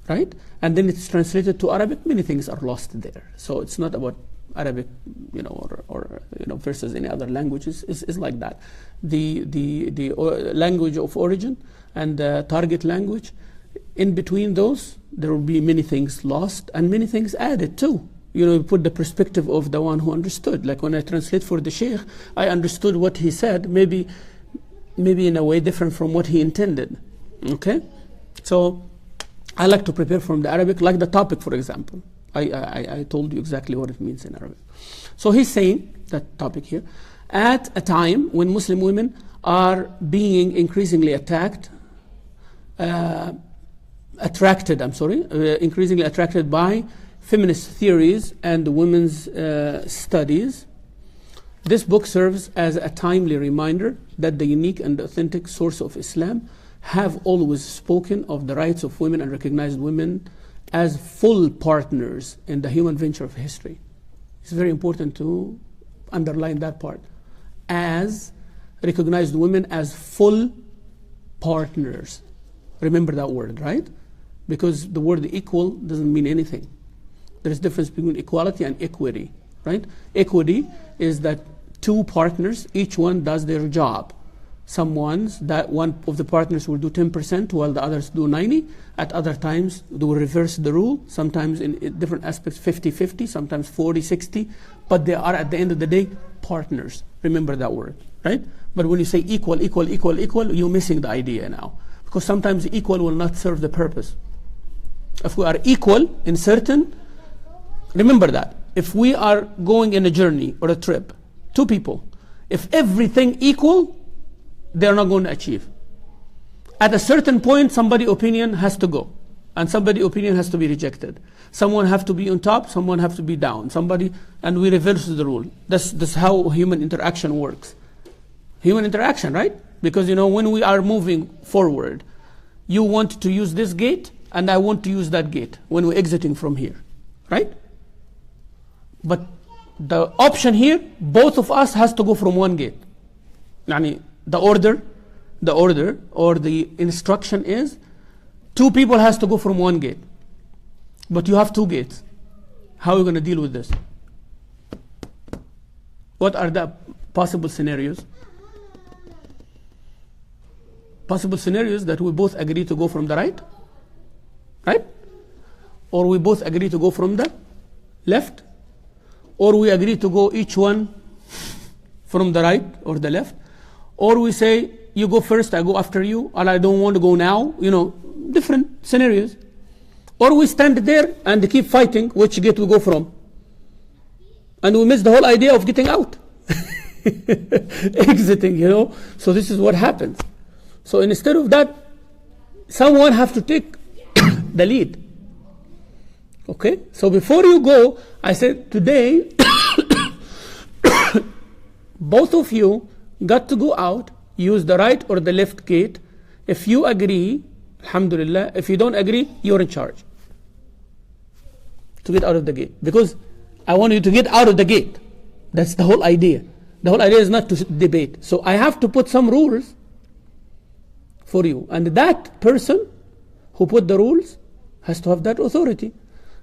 right, and then it's translated to Arabic, many things are lost there. So it's not about Arabic, or versus any other languages. Is like that. The language of origin and the target language, in between those, there will be many things lost and many things added too. You put the perspective of the one who understood. Like when I translate for the Sheikh, I understood what he said, maybe in a way different from what he intended. Okay? So I like to prepare from the Arabic, like the topic, for example. I told you exactly what it means in Arabic. So he's saying, that topic here, at a time when Muslim women are being increasingly increasingly attracted by feminist theories and women's studies, this book serves as a timely reminder that the unique and authentic source of Islam have always spoken of the rights of women and recognized women as full partners in the human venture of history. It's very important to underline that part. As recognized women as full partners. Remember that word, right? Because the word equal doesn't mean anything. There is a difference between equality and equity, right? Equity is that two partners, each one does their job. Some ones that one of the partners will do 10% while the others do 90. At other times, they will reverse the rule. Sometimes in different aspects, 50-50, sometimes 40-60. But they are, at the end of the day, partners. Remember that word, right? But when you say equal, you're missing the idea now. Because sometimes equal will not serve the purpose. If we are equal in certain, remember that. If we are going in a journey or a trip, two people, if everything equal, they're not going to achieve. At a certain point, somebody's opinion has to go. And somebody's opinion has to be rejected. Someone have to be on top, someone have to be down. And we reverse the rule. That's how human interaction works. Human interaction, right? Because, when we are moving forward, you want to use this gate, and I want to use that gate when we're exiting from here, right? But the option here, both of us has to go from one gate. The order or the instruction is, two people has to go from one gate. But you have two gates. How are you going to deal with this? What are the possible scenarios? Possible scenarios that we both agree to go from the right? Right? Or we both agree to go from the left? Or we agree to go each one from the right or the left? Or we say, you go first, I go after you, and I don't want to go now. Different scenarios. Or we stand there and keep fighting which gate we go from. And we miss the whole idea of getting out. Exiting, So this is what happens. So instead of that, someone have to take the lead. Okay? So before you go, I said today, both of you got to go out, use the right or the left gate. If you agree, alhamdulillah. If you don't agree, you're in charge to get out of the gate. Because I want you to get out of the gate. That's the whole idea. The whole idea is not to debate. So I have to put some rules for you. And that person who put the rules has to have that authority.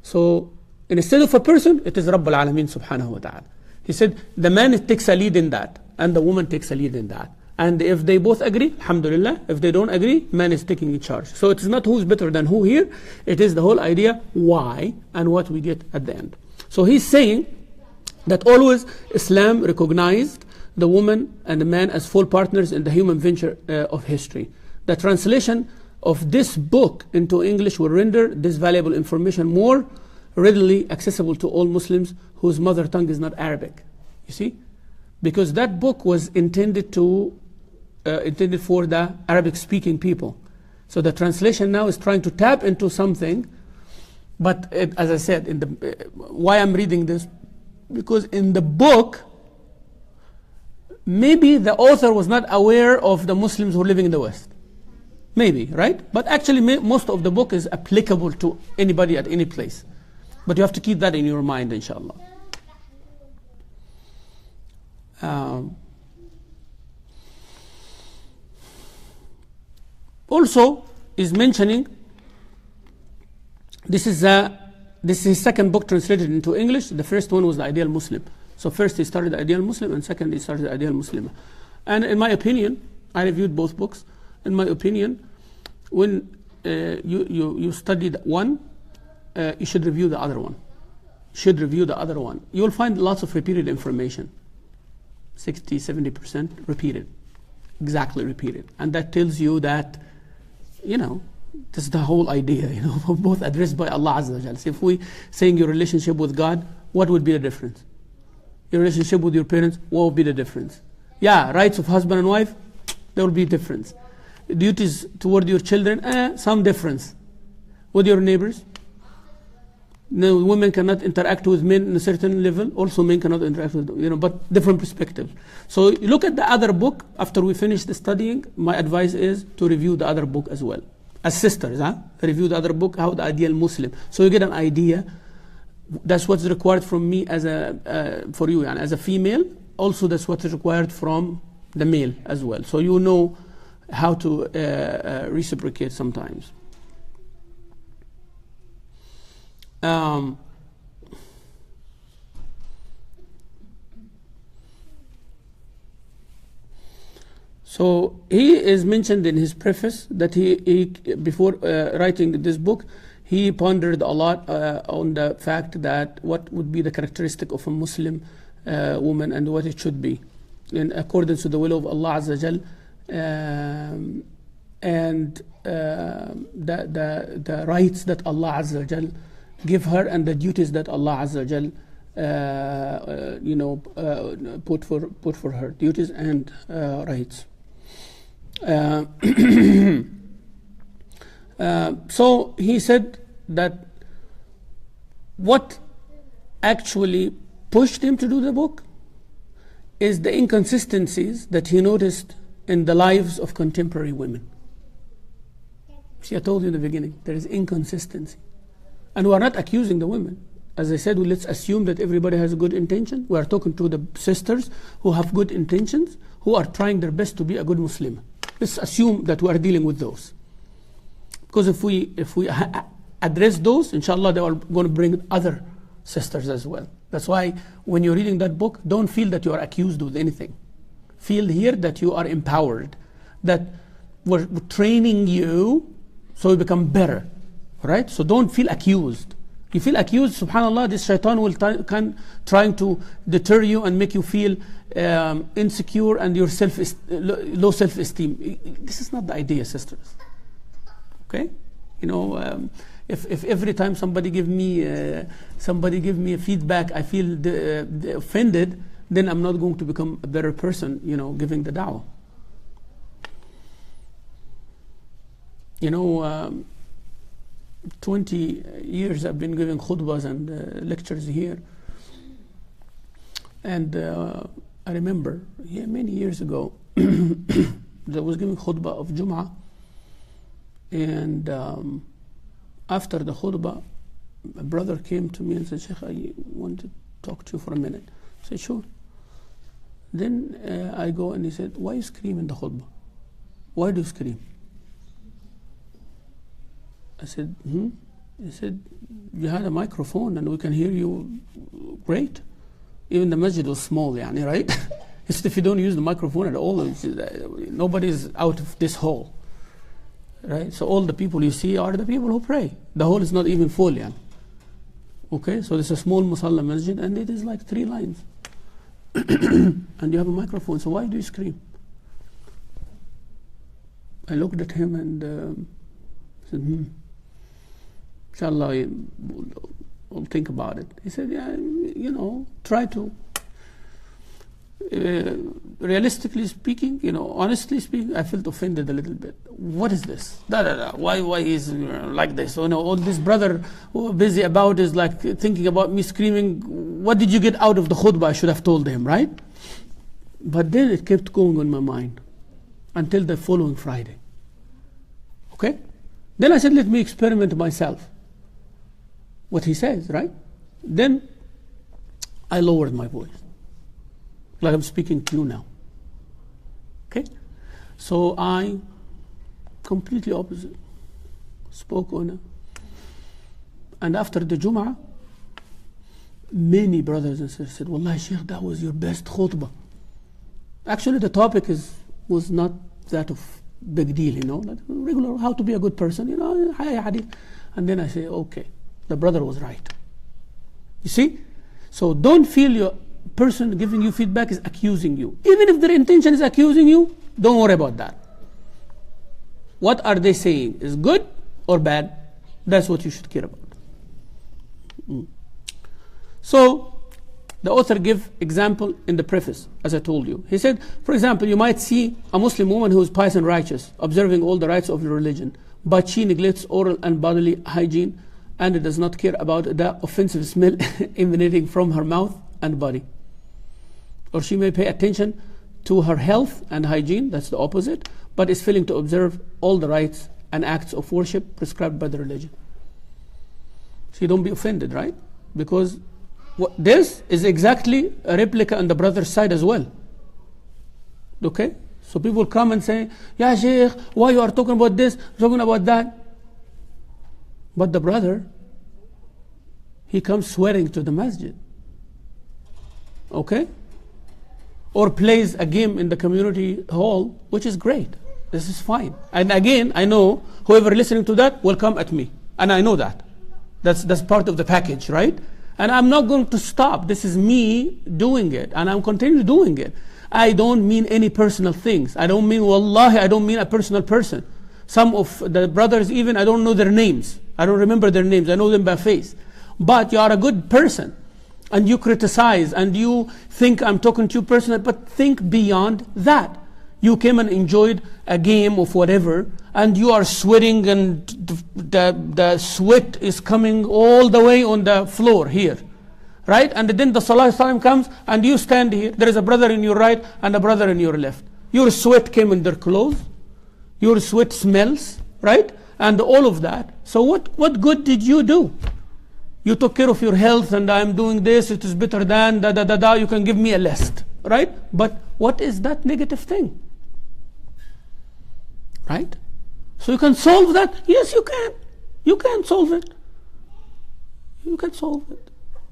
So instead of a person, it is Rabbul Alameen subhanahu wa ta'ala. He said, the man takes a lead in that, and the woman takes a lead in that. And if they both agree, alhamdulillah. If they don't agree, man is taking in charge. So it's not who's better than who here. It is the whole idea, why, and what we get at the end. So he's saying that always Islam recognized the woman and the man as full partners in the human venture of history. The translation of this book into English will render this valuable information more readily accessible to all Muslims whose mother tongue is not Arabic. You see? Because that book was intended for the Arabic-speaking people. So the translation now is trying to tap into something. But as I said, why I'm reading this, because in the book, maybe the author was not aware of the Muslims who are living in the West. Maybe, right? But actually, most of the book is applicable to anybody at any place. But you have to keep that in your mind, inshallah. Also, is mentioning, this is his second book translated into English. The first one was The Ideal Muslim. So first he started The Ideal Muslim, and second he started The Ideal Muslimah. And in my opinion, I reviewed both books. In my opinion, when you studied one, you should review the other one. You'll find lots of repeated information. 60-70% repeated. Exactly repeated. And that tells you that, this is the whole idea, both addressed by Allah Azza wa Jalla. So if we saying your relationship with God, what would be the difference? Your relationship with your parents, what would be the difference? Yeah, rights of husband and wife, there will be difference. Duties toward your children, some difference. With your neighbors, no, women cannot interact with men in a certain level. Also, men cannot interact with, but different perspective. So you look at the other book. After we finish the studying, my advice is to review the other book as well. As sisters, review the other book, How the Ideal Muslim. So you get an idea. That's what's required from me for you, as a female. Also, that's what's required from the male as well. So you know how to reciprocate sometimes. So he is mentioned in his preface that he before writing this book, he pondered a lot on the fact that what would be the characteristic of a Muslim woman and what it should be in accordance to the will of Allah Azza wa Jal, and the rights that Allah Azza wa Jal give her and the duties that Allah Azza wa Jal put for her, duties and rights. So he said that what actually pushed him to do the book is the inconsistencies that he noticed in the lives of contemporary women. See, I told you in the beginning, there is inconsistency. And we are not accusing the women. As I said, let's assume that everybody has a good intention. We are talking to the sisters who have good intentions, who are trying their best to be a good Muslim. Let's assume that we are dealing with those. Because if we address those, inshallah, they are going to bring other sisters as well. That's why when you're reading that book, don't feel that you are accused with anything. Feel here that you are empowered, that we're training you so you become better. Right? So don't feel accused. You feel accused, subhanAllah, this shaitan will trying to deter you and make you feel insecure and your low self-esteem. This is not the idea, sisters. Okay? If every time somebody give me a feedback, I feel offended, then I'm not going to become a better person, giving the da'wah. 20 years I've been giving khutbahs and lectures here. And I remember many years ago, I was giving khutbah of Jum'ah. And after the khutbah, a brother came to me and said, Sheikh, I want to talk to you for a minute. I said, sure. Then I go and he said, why you scream in the khutbah? Why do you scream? I said, He said, you had a microphone and we can hear you great. Even the masjid was small, right? He said, if you don't use the microphone at all, nobody's out of this hall. Right? So all the people you see are the people who pray. The hall is not even full, Okay, so there's a small musalla masjid and it is like 3 lines. And you have a microphone, so why do you scream? I looked at him and said, inshallah, we'll think about it. He said, try to, realistically speaking, honestly speaking, I felt offended a little bit. What is this? Why is like this? So, all this brother who busy about is like thinking about me screaming. What did you get out of the khutbah? I should have told him, right? But then it kept going on my mind until the following Friday. Okay? Then I said, let me experiment myself. What he says, right? Then I lowered my voice. Like I'm speaking to you now. Okay? So I completely opposite. Spoke on it. And after the Jum'ah, many brothers and sisters said, Wallahi Shaykh, that was your best khutbah. Actually the topic was not that of big deal, like regular, how to be a good person, hadith. And then I say, okay, the brother was right. You see? So don't feel your person giving you feedback is accusing you. Even if their intention is accusing you, don't worry about that. What are they saying? Is good or bad? That's what you should care about. So the author gives example in the preface, as I told you. He said, for example, you might see a Muslim woman who is pious and righteous, observing all the rites of the religion, but she neglects oral and bodily hygiene and does not care about the offensive smell emanating from her mouth and body. Or she may pay attention to her health and hygiene, that's the opposite, but is failing to observe all the rites and acts of worship prescribed by the religion. So you don't be offended, right? Because this is exactly a replica on the brother's side as well. Okay? So people come and say, Ya Shaykh, why you are talking about this, talking about that? But the brother, he comes swearing to the masjid. Okay? or plays a game in the community hall, which is great. This is fine. And again, I know whoever listening to that will come at me. And I know that. That's part of the package, right? And I'm not going to stop. This is me doing it. And I'm continuing doing it. I don't mean any personal things. I don't mean, wallahi, I don't mean a personal person. Some of the brothers even, I don't know their names. I don't remember their names. I know them by face. But you are a good person. And you criticize and you think I'm talking to you personally, but think beyond that. You came and enjoyed a game of whatever, and you are sweating, and the sweat is coming all the way on the floor here, right? And then the salah time comes, and you stand here. There is a brother in your right and a brother in your left. Your sweat came in their clothes. Your sweat smells, right? And all of that. So what good did you do? You took care of your health, and I'm doing this, it is better than, you can give me a list, right? But what is that negative thing? Right? So you can solve that? Yes, you can. You can solve it. You can solve it.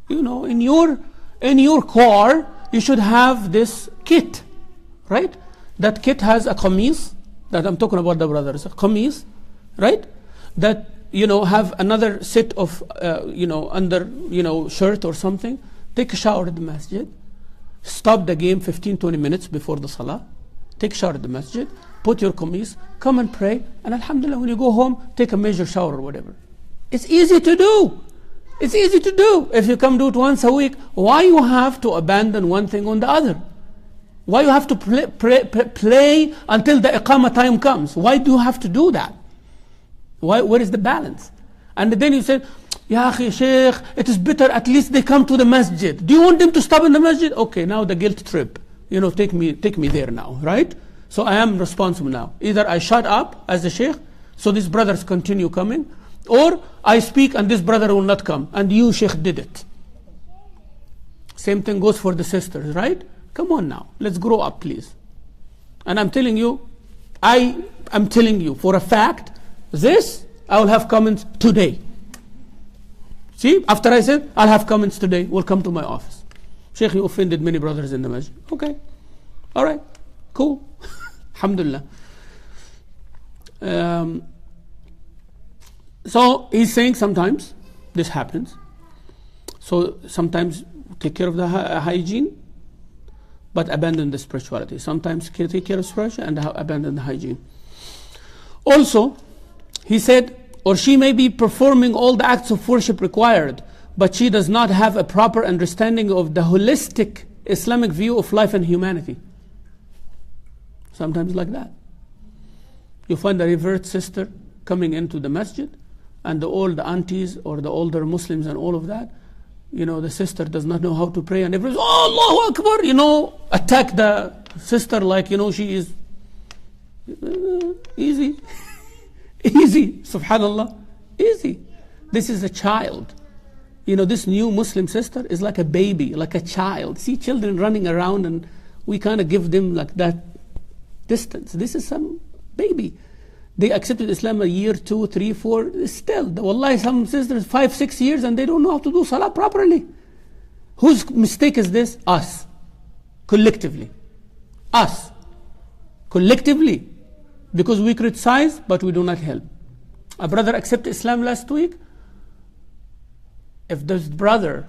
You know, in your car, you should have this kit, right? That kit has a qameez, that I'm talking about the brothers, a qameez, right? That, have another set of, under, shirt or something. Take a shower at the masjid. Stop the game 15-20 minutes before the salah. Take a shower at the masjid. Put your qameez. Come and pray. And alhamdulillah, when you go home, take a major shower or whatever. It's easy to do. It's easy to do. If you come do it once a week, why you have to abandon one thing on the other? Why you have to play until the iqamah time comes? Why do you have to do that? Where is the balance? And then you say, Ya akhi, Sheikh, it is better at least they come to the masjid. Do you want them to stop in the masjid? Okay, now the guilt trip. Take me there now, right? So I am responsible now. Either I shut up as a sheikh, so these brothers continue coming, or I speak and this brother will not come, and you, sheikh, did it. Same thing goes for the sisters, right? Come on now, let's grow up, please. And I'm telling you, I am telling you for a fact, this, I will have comments today. See, after I said, I'll have comments today, will come to my office. Sheikh, you offended many brothers in the masjid. Okay, all right, cool. Alhamdulillah. So he's saying sometimes this happens. So sometimes take care of the hygiene, but abandon the spirituality. Sometimes take care of spirituality and abandon the hygiene. Also, he said, or she may be performing all the acts of worship required, but she does not have a proper understanding of the holistic Islamic view of life and humanity. Sometimes like that. You find a revert sister coming into the masjid, and all the aunties or the older Muslims and all of that, the sister does not know how to pray, and everyone's, oh, Allahu Akbar, attack the sister like, she is easy. Easy, subhanallah, easy. This is a child. This new Muslim sister is like a baby, like a child. See children running around, and we kind of give them like that distance. This is some baby. They accepted Islam a year, 2, 3, 4. Still, wallahi, some sisters 5, 6 years, and they don't know how to do salah properly. Whose mistake is this? Us. Collectively. Us. Collectively. Because we criticize, but we do not help. A brother accepted Islam last week. If this brother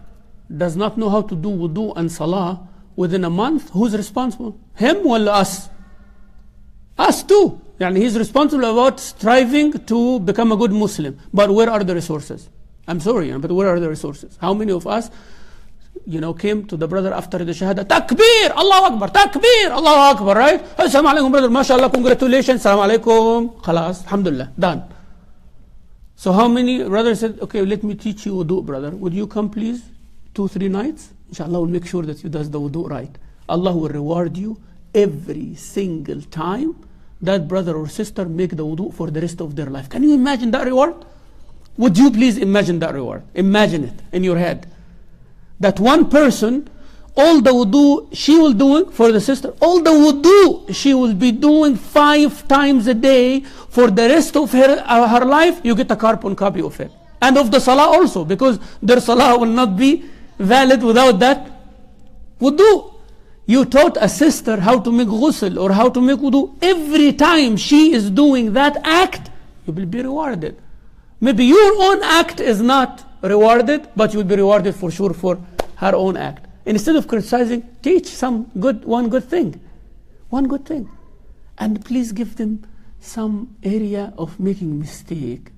does not know how to do wudu and salah within a month, who's responsible? Him or us? Us too. He's responsible about striving to become a good Muslim. But where are the resources? I'm sorry, but where are the resources? How many of us, came to the brother after the Shahada, Takbir, Allahu Akbar, Takbir, Allahu Akbar, right? Assalamu alaikum, brother, mashallah, congratulations, Assalamu alaikum, khalas, alhamdulillah, done. So how many brothers said, okay, let me teach you wudu, brother. Would you come please 2, 3 nights? Inshallah, we'll make sure that you does the wudu right. Allah will reward you every single time that brother or sister make the wudu for the rest of their life. Can you imagine that reward? Would you please imagine that reward? Imagine it in your head. That one person, all the wudu she will do for the sister, all the wudu she will be doing 5 times a day for the rest of her life, you get a carbon copy of it. And of the salah also, because their salah will not be valid without that wudu. You taught a sister how to make ghusl or how to make wudu. Every time she is doing that act, you will be rewarded. Maybe your own act is not rewarded, but you will be rewarded for sure for her own act. Instead of criticizing, teach one good thing. One good thing. And please give them some area of making mistake.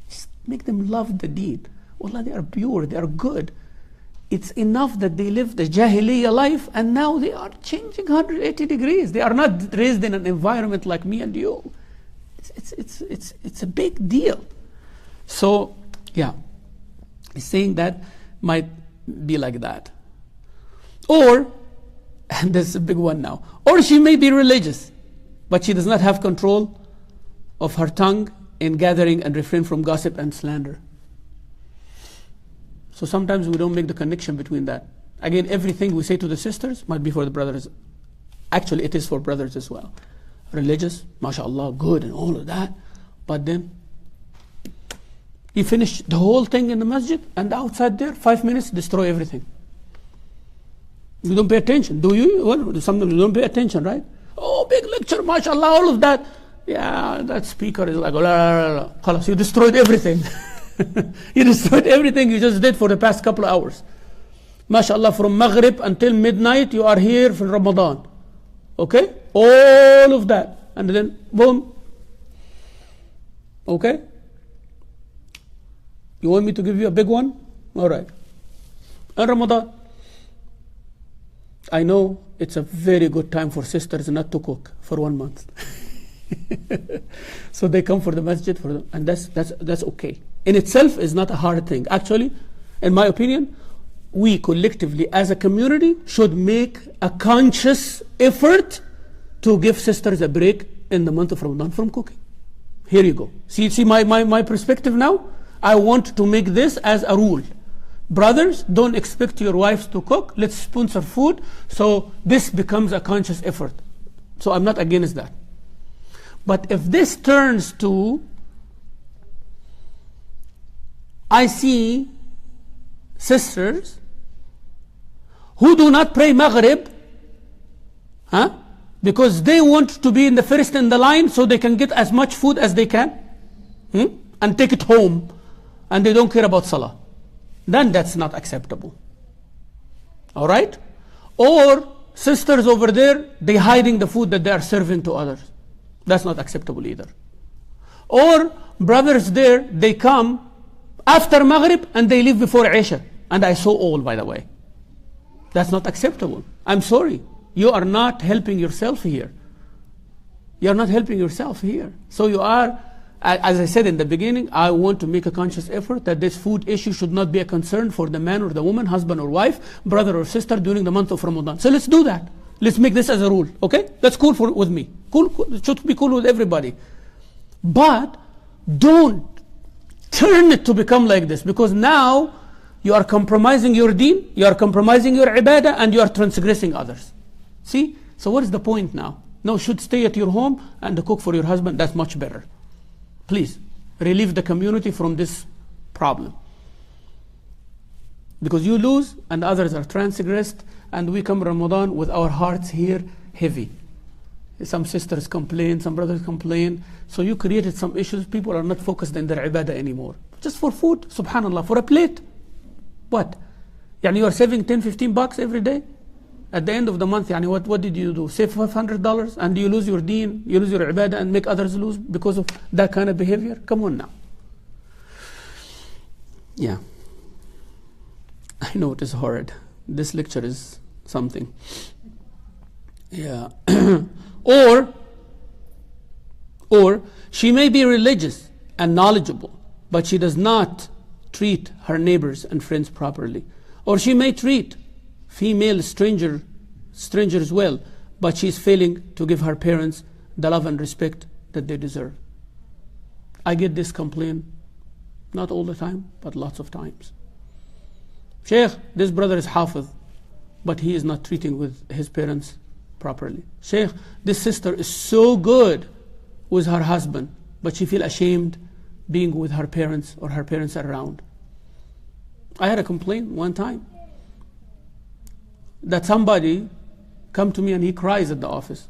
Just make them love the deed. Wallah, they are pure, they are good. It's enough that they lived the Jahiliyyah life and now they are changing 180 degrees. They are not raised in an environment like me and you. It's a big deal. So, yeah, he's saying that might be like that. Or, and this is a big one now, or she may be religious, but she does not have control of her tongue in gathering and refrain from gossip and slander. So sometimes we don't make the connection between that. Again, everything we say to the sisters might be for the brothers. Actually, it is for brothers as well. Religious, mashallah, good and all of that. But then, you finish the whole thing in the masjid and outside there, 5 minutes, destroy everything. You don't pay attention, do you? Well, sometimes you don't pay attention, right? Oh, big lecture, mashallah, all of that. Yeah, that speaker is like, la, la, la, la. You destroyed everything. You destroyed everything you just did for the past couple of hours. MashaAllah, from Maghrib until midnight, you are here for Ramadan. Okay? All of that. And then, boom. Okay? You want me to give you a big one? All right. And Ramadan. I know it's a very good time for sisters not to cook for 1 month. So they come for the masjid, and that's okay. In itself is not a hard thing. Actually, in my opinion, we collectively as a community should make a conscious effort to give sisters a break in the month of Ramadan from cooking. Here you go. See my perspective now? I want to make this as a rule. Brothers, don't expect your wives to cook. Let's sponsor food. So this becomes a conscious effort. So I'm not against that. But if this turns to, I see sisters who do not pray Maghrib, because they want to be in the first in the line so they can get as much food as they can, and take it home, and they don't care about Salah. Then that's not acceptable. All right? Or sisters over there, they hiding the food that they are serving to others. That's not acceptable either. Or brothers there, they come after Maghrib and they leave before Isha. And I saw all, by the way. That's not acceptable. I'm sorry. You are not helping yourself here. You are not helping yourself here. So you are, as I said in the beginning, I want to make a conscious effort that this food issue should not be a concern for the man or the woman, husband or wife, brother or sister during the month of Ramadan. So let's do that. Let's make this as a rule, okay? That's cool with me. Cool, it should be cool with everybody. But don't turn it to become like this, because now you are compromising your deen, you are compromising your ibadah, and you are transgressing others. See? So what is the point now? No, should stay at your home and cook for your husband. That's much better. Please, relieve the community from this problem. Because you lose and others are transgressed, and we come Ramadan with our hearts here heavy. Some sisters complain, some brothers complain. So you created some issues. People are not focused in their ibadah anymore. Just for food, subhanallah, for a plate. What? Yani you are saving $10-15 every day? At the end of the month, yani what did you do? Save $500 and you lose your deen, you lose your ibadah and make others lose because of that kind of behavior? Come on now. Yeah. I know it is hard. This lecture is something. Yeah. Or she may be religious and knowledgeable, but she does not treat her neighbors and friends properly. Or she may treat female strangers well, but she is failing to give her parents the love and respect that they deserve. I get this complaint, not all the time, but lots of times. Sheikh, this brother is Hafiz, but he is not treating with his parents properly. Sheikh, this sister is so good with her husband, but she feels ashamed being with her parents or her parents are around. I had a complaint one time. that somebody come to me and he cries at the office.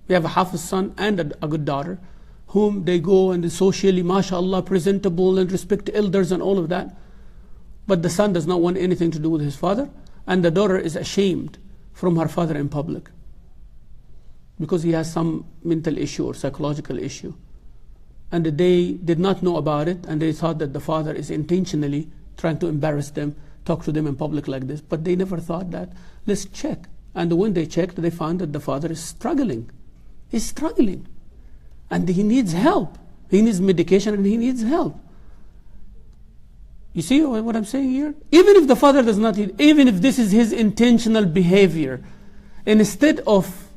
We have a Hafiz son and a good daughter, whom they go and is socially, mashallah, presentable and respect elders and all of that. But the son does not want anything to do with his father, and the daughter is ashamed from her father in public because he has some mental issue or psychological issue. And they did not know about it, and they thought that the father is intentionally trying to embarrass them, talk to them in public like this. But they never thought that, let's check. And when they checked, they found that the father is struggling. He's struggling. And he needs help. He needs medication and he needs help. You see what I'm saying here? Even if the father does not, even if this is his intentional behavior, instead of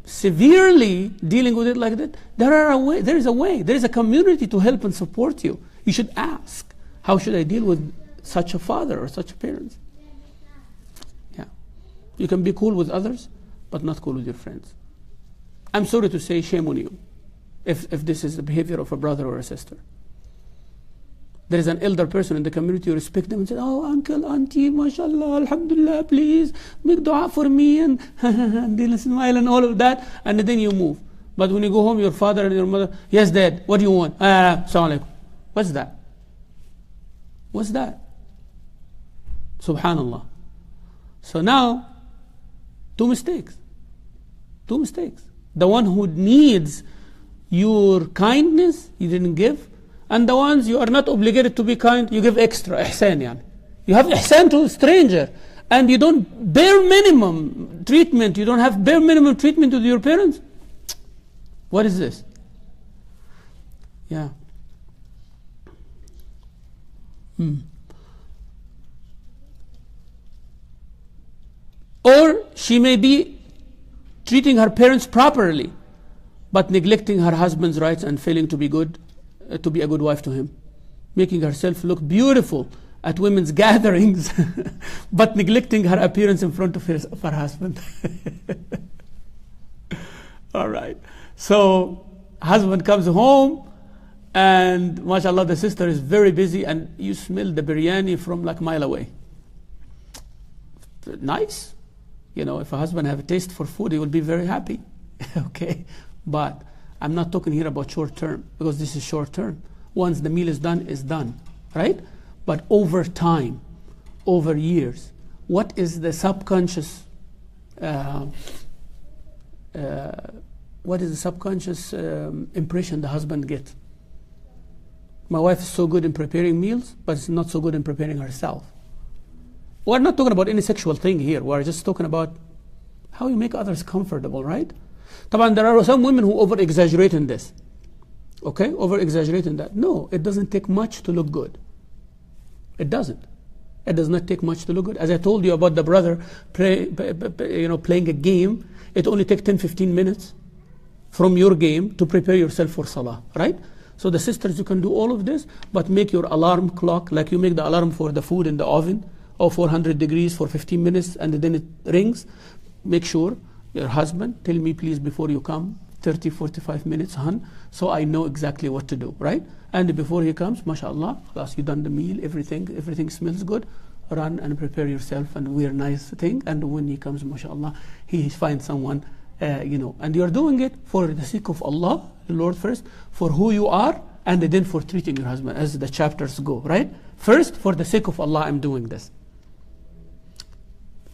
severely dealing with it like that, there is a community to help and support you. You should ask, how should I deal with such a father or such a parent? Yeah. You can be cool with others, but not cool with your friends. I'm sorry to say, shame on you, if this is the behavior of a brother or a sister. There is an elder person in the community, you respect them and say, oh, uncle, auntie, mashallah, alhamdulillah, please, make dua for me, and they'll smile and all of that, and then you move. But when you go home, your father and your mother, yes, dad, what do you want? Assalamu alaikum. What's that? What's that? Subhanallah. So now, two mistakes. The one who needs your kindness, you didn't give. And the ones you are not obligated to be kind, you give extra, ihsan yani. You have ihsan to a stranger, and you don't bare minimum treatment, you don't have bare minimum treatment with your parents. What is this? Yeah. Or she may be treating her parents properly, but neglecting her husband's rights and failing to be a good wife to him, making herself look beautiful at women's gatherings, but neglecting her appearance in front of her husband. All right. So husband comes home, and mashallah, the sister is very busy, and you smell the biryani from like a mile away. Nice. You know, if a husband have a taste for food, he will be very happy. Okay. But I'm not talking here about short term, because this is short term. Once the meal is done, right? But over time, over years, what is the subconscious impression the husband gets? My wife is so good in preparing meals, but it's not so good in preparing herself. We're not talking about any sexual thing here. We're just talking about how you make others comfortable, right? Taban, there are some women who over-exaggerate in this. Okay? Over-exaggerate in that. No, it doesn't take much to look good. It doesn't. It does not take much to look good. As I told you about the brother playing a game, it only takes 10-15 minutes from your game to prepare yourself for salah, right? So the sisters, you can do all of this, but make your alarm clock, like you make the alarm for the food in the oven, or 400 degrees for 15 minutes, and then it rings. Make sure your husband, tell me please before you come, 30-45 minutes, hon, so I know exactly what to do, right? And before he comes, mashallah, you done the meal, everything smells good, run and prepare yourself and wear nice thing, and when he comes, mashallah, he finds someone, and you're doing it for the sake of Allah, the Lord first, for who you are, and then for treating your husband, as the chapters go, right? First, for the sake of Allah, I'm doing this.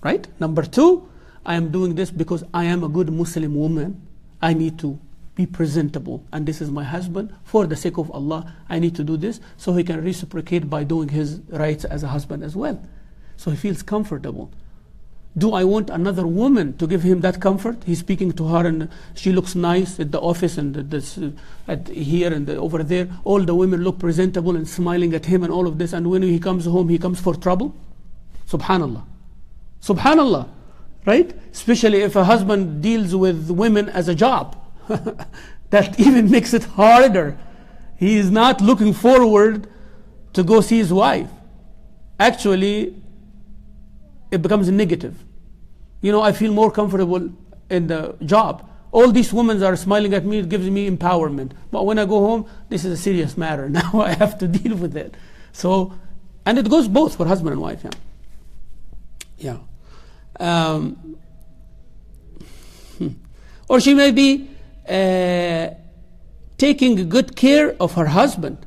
Right? Number two, I am doing this because I am a good Muslim woman. I need to be presentable, and this is my husband. For the sake of Allah, I need to do this so he can reciprocate by doing his rights as a husband as well. So he feels comfortable. Do I want another woman to give him that comfort? He's speaking to her and she looks nice at the office and here and over there. All the women look presentable and smiling at him and all of this, and when he comes home, he comes for trouble? Subhanallah. Subhanallah, right? Especially if a husband deals with women as a job. That even makes it harder. He is not looking forward to go see his wife. Actually, it becomes negative. I feel more comfortable in the job. All these women are smiling at me, it gives me empowerment. But when I go home, this is a serious matter. Now I have to deal with it. So, and it goes both for husband and wife. Yeah. Um, or she may be taking good care of her husband,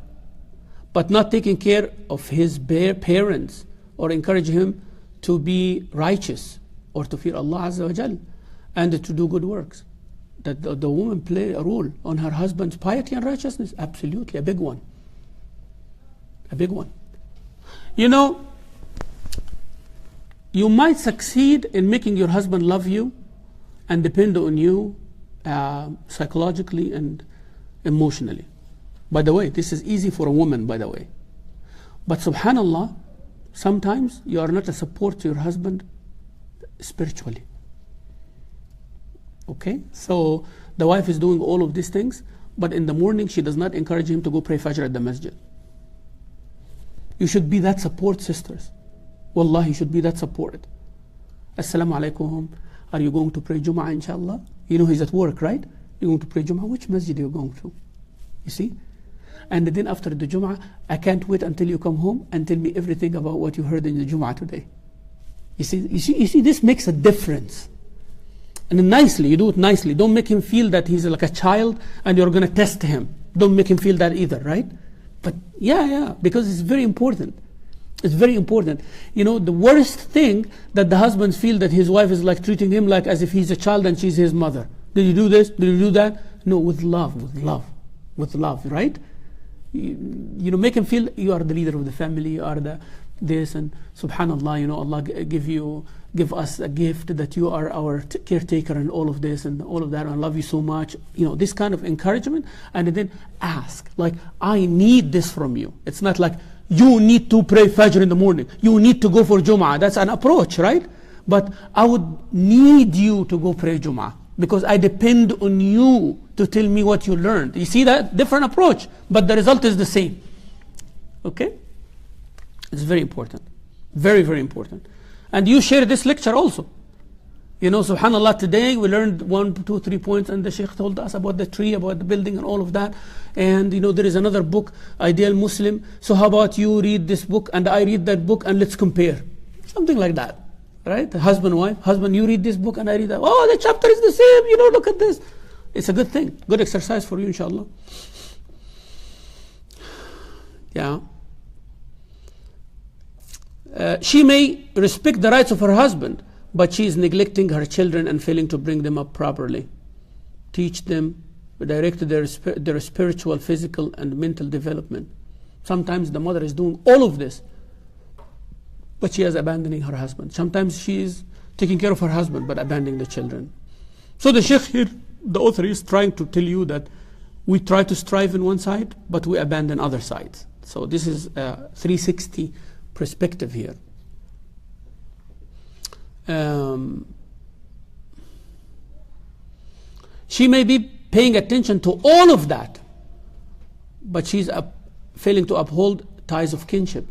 but not taking care of his parents, or encourage him to be righteous or to fear Allah Azza wa Jal and to do good works. That the woman play a role on her husband's piety and righteousness? Absolutely, a big one. A big one. You know, you might succeed in making your husband love you and depend on you psychologically and emotionally. By the way, this is easy for a woman, by the way. But subhanallah, sometimes you are not a support to your husband spiritually. Okay? So the wife is doing all of these things, but in the morning she does not encourage him to go pray Fajr at the masjid. You should be that support, sisters. Wallahi, you should be that support. Assalamu alaikum. Are you going to pray Jum'ah, inshallah? You know he's at work, right? You're going to pray Jum'ah. Which masjid are you going to? You see? And then after the Jum'ah, I can't wait until you come home and tell me everything about what you heard in the Jum'ah today. You see, this makes a difference. And then nicely, you do it nicely. Don't make him feel that he's like a child and you're going to test him. Don't make him feel that either, right? But yeah, because it's very important. It's very important. You know, the worst thing that the husbands feel that his wife is like treating him like as if he's a child and she's his mother. Did you do this? Did you do that? No, with love, right? You know, make him feel you are the leader of the family, you are the this, and subhanallah, you know, Allah give us a gift that you are our caretaker and all of this and all of that, and I love you so much. You know, this kind of encouragement, and then ask, like, I need this from you. It's not like, you need to pray Fajr in the morning, you need to go for Jum'ah. That's an approach, right? But I would need you to go pray Jum'ah, because I depend on you to tell me what you learned. You see that? Different approach, but the result is the same. Okay? It's very important. Very, very important. And you share this lecture also. You know, subhanallah, today we learned 1, 2, 3 points, and the Sheikh told us about the tree, about the building and all of that. And you know, there is another book, Ideal Muslim. So how about you read this book and I read that book and let's compare. Something like that. Right? Husband, wife. Husband, you read this book and I read that. Oh, the chapter is the same. You know, look at this. It's a good thing. Good exercise for you, inshallah. Yeah. She may respect the rights of her husband, but she is neglecting her children and failing to bring them up properly. Teach them, direct their spiritual, physical, and mental development. Sometimes the mother is doing all of this, but she is abandoning her husband. Sometimes she is taking care of her husband, but abandoning the children. So the Sheikh here, the author, is trying to tell you that we try to strive in one side, but we abandon other sides. So this is a 360 perspective here. She may be paying attention to all of that, but she's failing to uphold ties of kinship.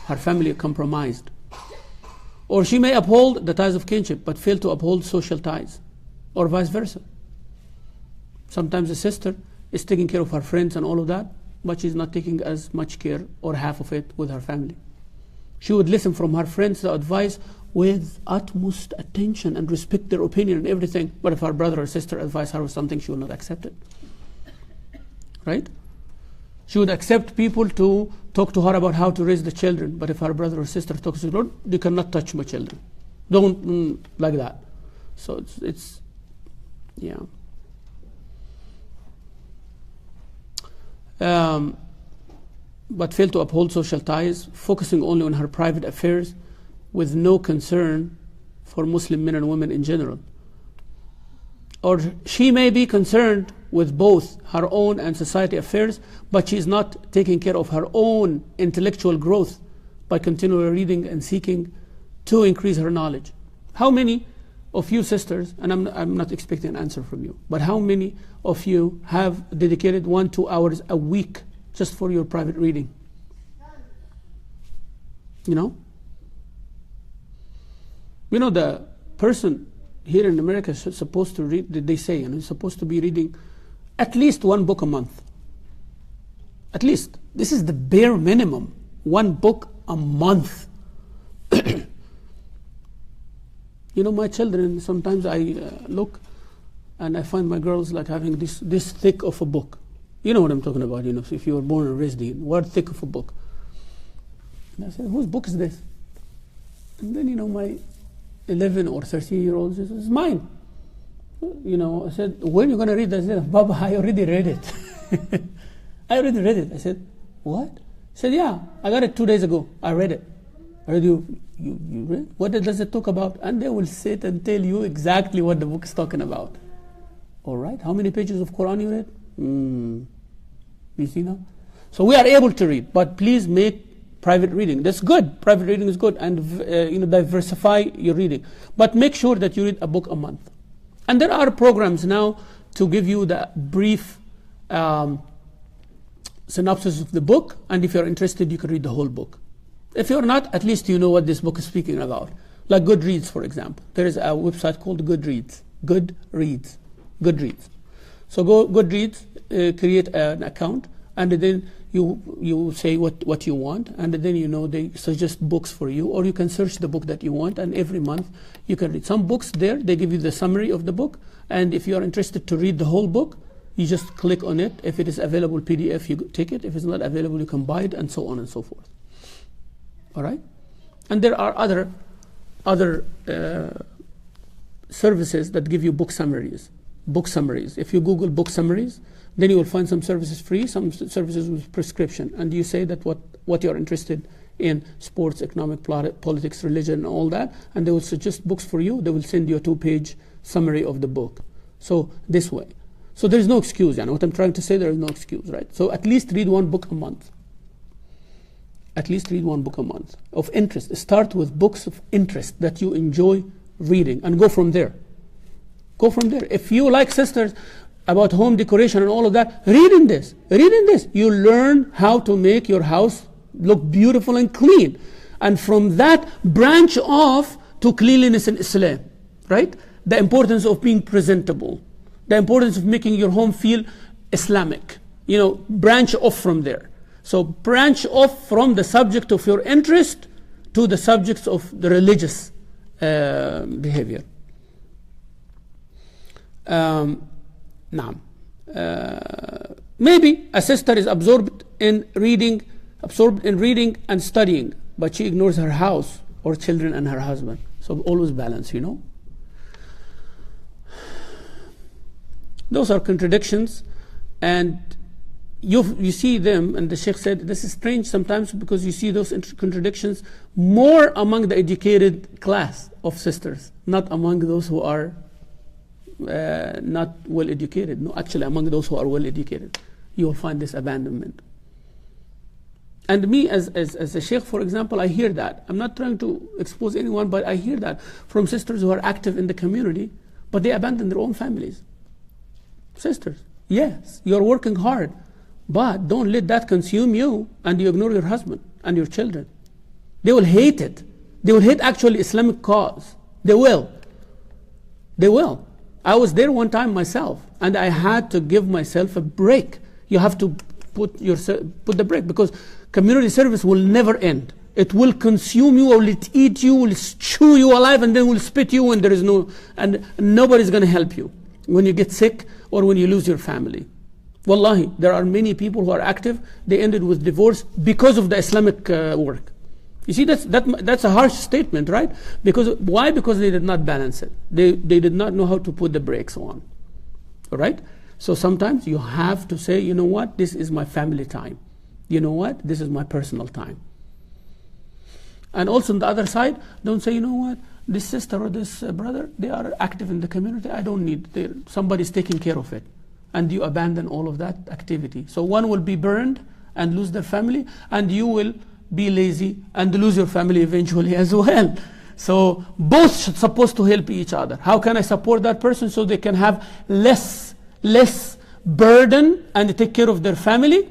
Her family are compromised. Or she may uphold the ties of kinship, but fail to uphold social ties, or vice versa. Sometimes a sister is taking care of her friends and all of that, but she's not taking as much care or half of it with her family. She would listen from her friends the advice with utmost attention and respect their opinion and everything, but if her brother or sister advise her with something, she will not accept it. Right? She would accept people to talk to her about how to raise the children, but if her brother or sister talks to her, you cannot touch my children. Don't like that. So it's yeah. But fail to uphold social ties, focusing only on her private affairs with no concern for Muslim men and women in general. Or she may be concerned with both her own and society affairs, but she is not taking care of her own intellectual growth by continually reading and seeking to increase her knowledge. How many of you sisters, and I'm not expecting an answer from you, but how many of you have dedicated 1-2 hours a week just for your private reading? You know? You know, the person here in America is supposed to read, they say, and is supposed to be reading at least 1 book a month. At least. This is the bare minimum. 1 book a month. My children, sometimes I look and I find my girls like having this thick of a book. You know what I'm talking about, so if you were born and raised in, what thick of a book? And I said, whose book is this? And then, my 11 or 13-year-old says, it's mine. I said, when are you going to read this? I said, Baba, I already read it. I already read it. I said, what? He said, yeah, I got it 2 days ago. I read it. I read you read? What does it talk about? And they will sit and tell you exactly what the book is talking about. All right, how many pages of Quran you read? You see now? So we are able to read, but please make private reading. That's good. Private reading is good, and diversify your reading. But make sure that you read a book a month. And there are programs now to give you the brief synopsis of the book, and if you're interested, you can read the whole book. If you're not, at least you know what this book is speaking about. Like Goodreads, for example. There is a website called Goodreads. Goodreads. So go Goodreads, create an account, and then you say what you want, and then they suggest books for you, or you can search the book that you want, and every month you can read. Some books there, they give you the summary of the book, and if you are interested to read the whole book, you just click on it. If it is available PDF, you take it. If it's not available, you can buy it, and so on and so forth. All right? And there are other services that give you book summaries. If you Google book summaries, then you will find some services free, some services with prescription. And you say that what you're interested in, sports, economic, politics, religion, all that, and they will suggest books for you. They will send you a 2-page summary of the book. So this way. So there is no excuse. What I'm trying to say, there is no excuse, right? So at least read one book a month. At least read one book a month of interest. Start with books of interest that you enjoy reading, and go from there. Go from there. If you like sisters about home decoration and all of that, read in this. You learn how to make your house look beautiful and clean. And from that, branch off to cleanliness in Islam, right? The importance of being presentable. The importance of making your home feel Islamic. Branch off from there. So branch off from the subject of your interest to the subjects of the religious behavior. Maybe a sister is absorbed in reading and studying, but she ignores her house or children and her husband. So always balance, Those are contradictions, and you see them, and the Sheikh said this is strange sometimes because you see those contradictions more among the educated class of sisters, not among those who are not well educated. No, actually among those who are well educated, you will find this abandonment. And me as a Sheikh, for example, I hear that. I'm not trying to expose anyone, but I hear that from sisters who are active in the community, but they abandon their own families. Sisters, yes, you're working hard, but don't let that consume you and you ignore your husband and your children. They will hate it. They will hate actually Islamic cause. They will. I was there one time myself, and I had to give myself a break. You have to put the break, because community service will never end. It will consume you, or will it eat you, will chew you alive, and then will spit you when there is and nobody's going to help you when you get sick or when you lose your family. Wallahi, there are many people who are active, they ended with divorce because of the Islamic work. You see, that's a harsh statement, right? Why? Because they did not balance it. They did not know how to put the brakes on. All right? So sometimes you have to say, you know what, this is my family time. You know what, this is my personal time. And also on the other side, don't say, you know what, this sister or this brother, they are active in the community, I don't need, somebody's taking care of it. And you abandon all of that activity. So one will be burned and lose their family, and you will be lazy and lose your family eventually as well. So both supposed to help each other. How can I support that person so they can have less burden and take care of their family?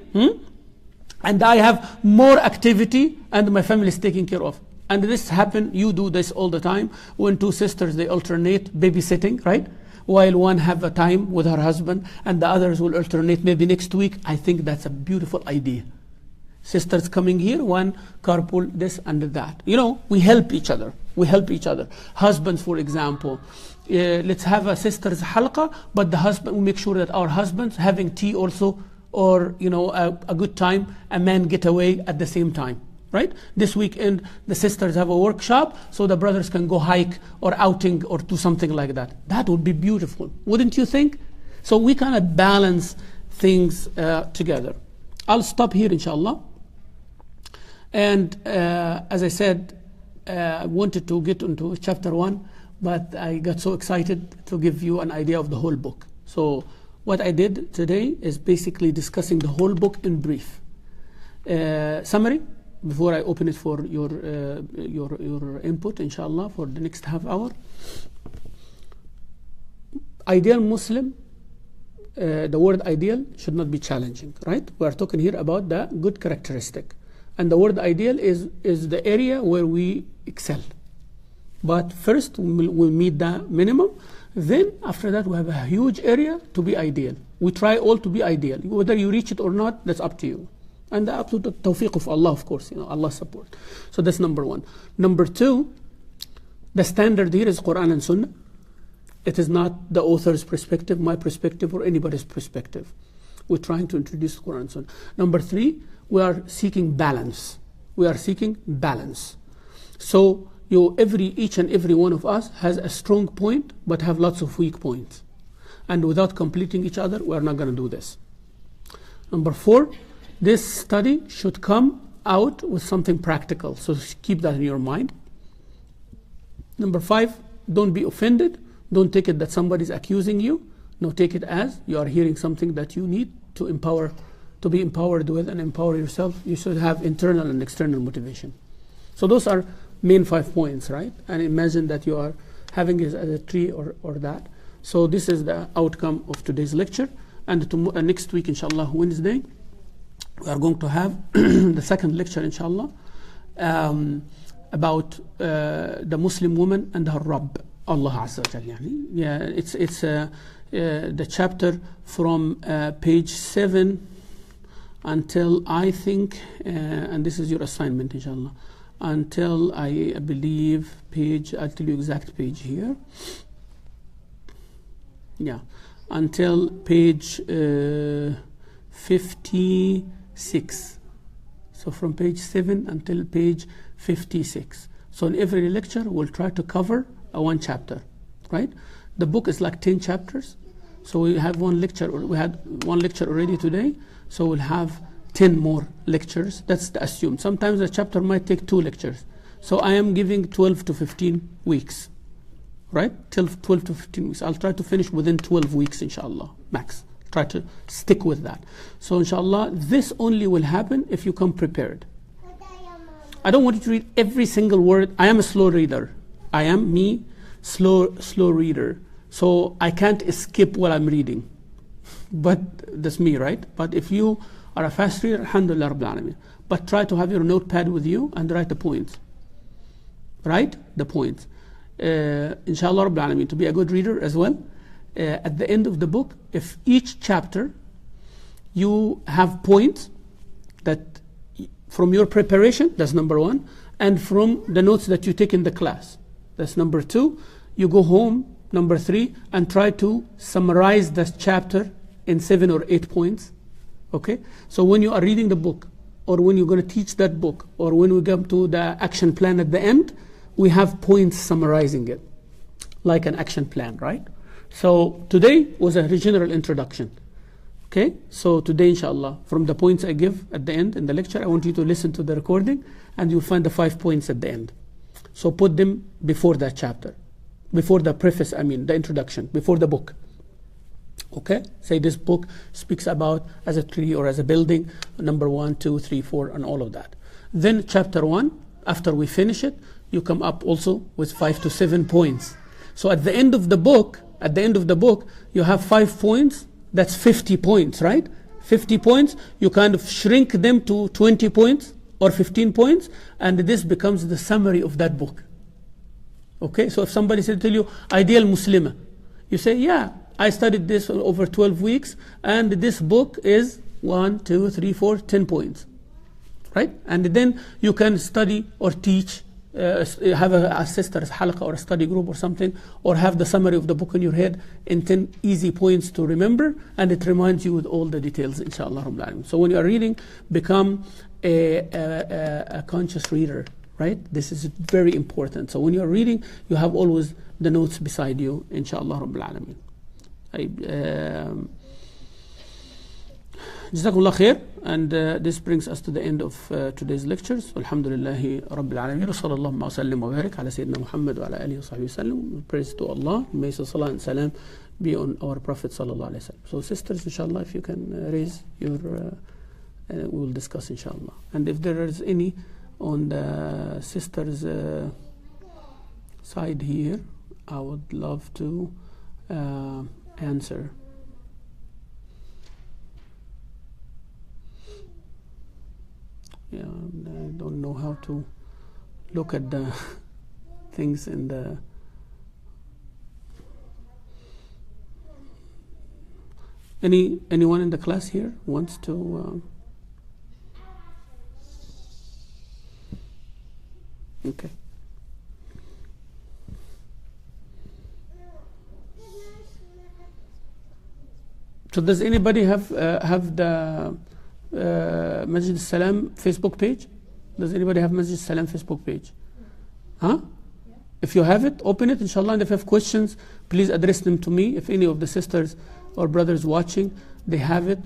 And I have more activity and my family is taken care of. And this happen, you do this all the time, when two sisters, they alternate babysitting, right? While one have a time with her husband and the others will alternate maybe next week. I think that's a beautiful idea. Sisters coming here, one carpool, this and that. You know, we help each other. We help each other. Husbands, for example, let's have a sisters halqa, but the husband, we make sure that our husbands having tea also, or you know, a good time, a man get away at the same time. Right? This weekend, the sisters have a workshop, so the brothers can go hike or outing or do something like that. That would be beautiful, wouldn't you think? So we kind of balance things together. I'll stop here, inshallah. And as I said, I wanted to get into chapter 1, but I got so excited to give you an idea of the whole book. So what I did today is basically discussing the whole book in brief. Summary, before I open it for your input, inshallah, for the next half hour. Ideal Muslim, the word ideal should not be challenging, right? We are talking here about the good characteristic. And the word ideal is the area where we excel. But first we'll meet the minimum. Then after that we have a huge area to be ideal. We try all to be ideal. Whether you reach it or not, that's up to you. And up to the tawfiq of Allah, of course, you know, Allah's support. So that's number 1. Number 2, the standard here is Quran and Sunnah. It is not the author's perspective, my perspective, or anybody's perspective. We're trying to introduce Quran and Sunnah. Number 3, we are seeking balance. We are seeking balance. So each and every one of us has a strong point, but have lots of weak points. And without completing each other, we are not going to do this. Number 4, this study should come out with something practical. So keep that in your mind. Number 5, don't be offended. Don't take it that somebody's accusing you. No, take it as you are hearing something that you need to be empowered with and empower yourself. You should have internal and external motivation. So those are main 5 points, right? And imagine that you are having it as a tree or that. So this is the outcome of today's lecture. And next week, inshallah, Wednesday, we are going to have the second lecture, inshallah, about the Muslim woman and her Rabb, Allah Azza wa Jal. Yeah, it's the chapter from page 7 until I think, and this is your assignment, inshallah, until I believe page, I'll tell you exact page here. Yeah, until page 56. So from page 7 until page 56. So in every lecture we'll try to cover one chapter, right? The book is like 10 chapters. So we have one lecture, we had one lecture already today, so we'll have 10 more lectures. That's the assumed. Sometimes a chapter might take 2 lectures. So I am giving 12 to 15 weeks, right? 12 to 15 weeks. I'll try to finish within 12 weeks, inshallah, max. Try to stick with that. So inshallah, this only will happen if you come prepared. I don't want you to read every single word. I am a slow reader. I am slow reader. So I can't skip what I'm reading. But that's me, right? But if you are a fast reader, alhamdulillah rabbil alameen. But try to have your notepad with you and write the points. Right? The points. Inshallah rabbil alameen, to be a good reader as well. At the end of the book, if each chapter you have points that from your preparation, that's number 1, and from the notes that you take in the class, that's number 2. You go home, number 3, and try to summarize this chapter in 7 or 8 points. Okay? So when you are reading the book, or when you're going to teach that book, or when we come to the action plan at the end, we have points summarizing it, like an action plan, right? So today was a general introduction. Okay? So today, inshallah, from the points I give at the end in the lecture, I want you to listen to the recording, and you'll find the 5 points at the end. So put them before that chapter, before the preface, the introduction, before the book. Okay? Say this book speaks about as a tree or as a building, number 1, 2, 3, 4, and all of that. Then chapter 1, after we finish it, you come up also with 5 to 7 points. So at the end of the book, you have 5 points, that's 50 points, right? 50 points, you kind of shrink them to 20 points or 15 points, and this becomes the summary of that book. Okay, so if somebody said to you, Ideal Muslimah, you say, yeah, I studied this over 12 weeks, and this book is 1, 2, 3, 4, 10 points. right? And then you can study or teach, have a sister's halqa or a study group or something, or have the summary of the book in your head in 10 easy points to remember, and it reminds you with all the details, inshallah. So when you are reading, become a conscious reader, right? This is very important. So when you are reading, you have always the notes beside you, inshallah Rabbil Alameen. Jazakumullah khair, and this brings us to the end of today's lectures. Alhamdulillahi Rabbil Alameen. Sallallahu wa sallam wa barik ala Sayyidina Muhammad wa ala alihi wa sahbihi sallam. Praise to Allah. May salah and salam be on our Prophet sallallahu alayhi wa sallam. So sisters, inshallah, if you can raise your, we will discuss inshallah. And if there is any on the sisters side here, I would love to answer. Yeah, I don't know how to look at the things in the anyone in the class here wants to okay. So does anybody have the Masjid Salam Facebook page? Does anybody have Masjid Salam Facebook page? Huh? If you have it, open it, inshallah. And if you have questions, please address them to me. If any of the sisters or brothers watching, they have it,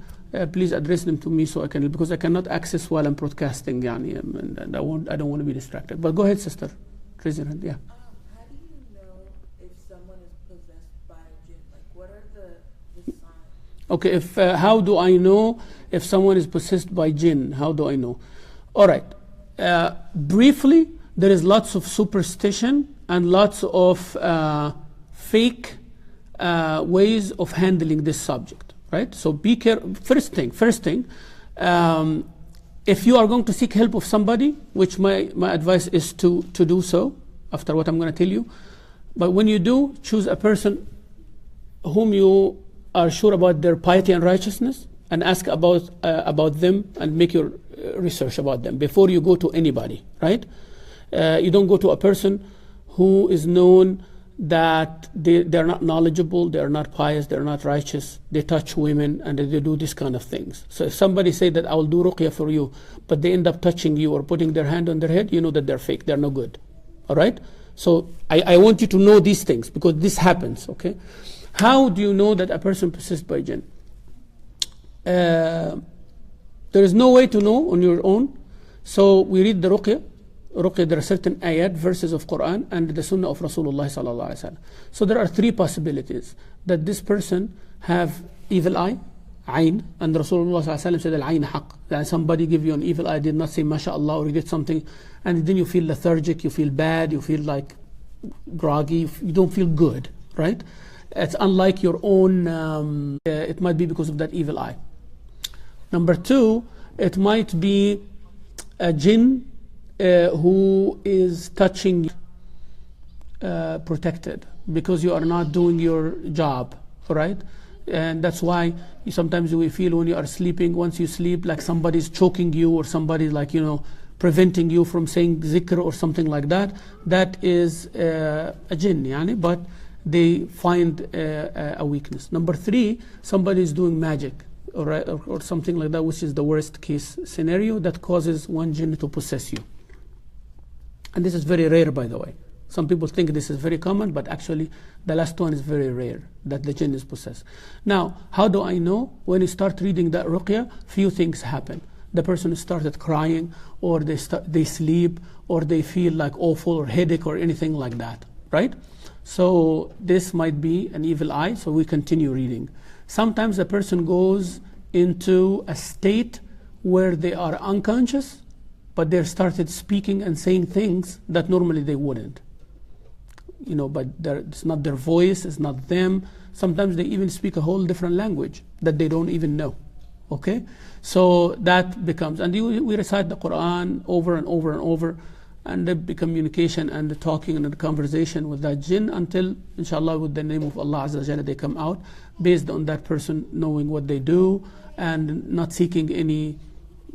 please address them to me so I can, because I cannot access while I'm broadcasting, yani, and I don't want to be distracted. But go ahead, sister. Raise your hand. Yeah. How do you know if someone is possessed by a jinn? Like, what are the signs? Okay, if how do I know if someone is possessed by jinn? How do I know? All right. Briefly, there is lots of superstition and lots of fake ways of handling this subject, right? So be careful. First thing, if you are going to seek help of somebody, which my advice is to do so after what I'm going to tell you, but when you do, choose a person whom you are sure about their piety and righteousness, and ask about them and make your research about them before you go to anybody, right? You don't go to a person who is known that they're not knowledgeable, they're not pious, they're not righteous, they touch women, and they do this kind of things. So if somebody say that I will do ruqya for you, but they end up touching you or putting their hand on their head, you know that they're fake, they're no good. All right? So I want you to know these things, because this happens, okay? How do you know that a person possessed by jinn? There is no way to know on your own. So we read the ruqya. There are certain ayat, verses of Quran, and the sunnah of Rasulullah sallallahu alaihi wasallam. So there are three possibilities: that this person have evil eye, ayn, and Rasulullah sallallahu alaihi wasallam said al-ayn haq. That somebody give you an evil eye, did not say mashallah, or you did something, and then you feel lethargic, you feel bad, you feel like groggy, you don't feel good, right? It's unlike your own. It might be because of that evil eye. Number two, it might be a jinn who is touching protected because you are not doing your job, right? And that's why sometimes we feel when you are sleeping, once you sleep, like somebody's choking you, or somebody's like, preventing you from saying zikr or something like that. That is a jinn, yani, but they find a weakness. Number three, somebody is doing magic or something like that, which is the worst case scenario that causes one jinn to possess you. And this is very rare, by the way. Some people think this is very common, but actually the last one is very rare, that the jinn is possessed. Now, how do I know? When you start reading that ruqya, few things happen. The person started crying, or they sleep, or they feel like awful or headache or anything like that, right? So this might be an evil eye, so we continue reading. Sometimes a person goes into a state where they are unconscious, but they started speaking and saying things that normally they wouldn't. But it's not their voice, it's not them. Sometimes they even speak a whole different language that they don't even know. Okay? So that becomes, and we recite the Quran over and over and over, and the communication and the talking and the conversation with that jinn until, inshallah, with the name of Allah Azza wa Jalla, they come out based on that person knowing what they do and not seeking any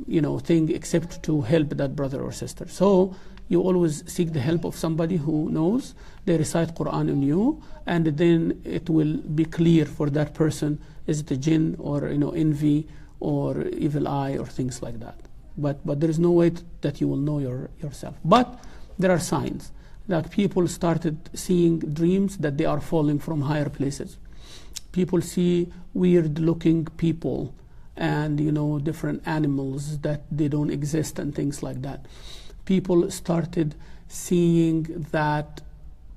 thing except to help that brother or sister. So you always seek the help of somebody who knows. They recite Quran on you, and then it will be clear for that person, is it a jinn or envy or evil eye or things like that. But there is no way that you will know yourself. But there are signs. Like people started seeing dreams that they are falling from higher places. People see weird looking people and different animals that they don't exist and things like that. People started seeing that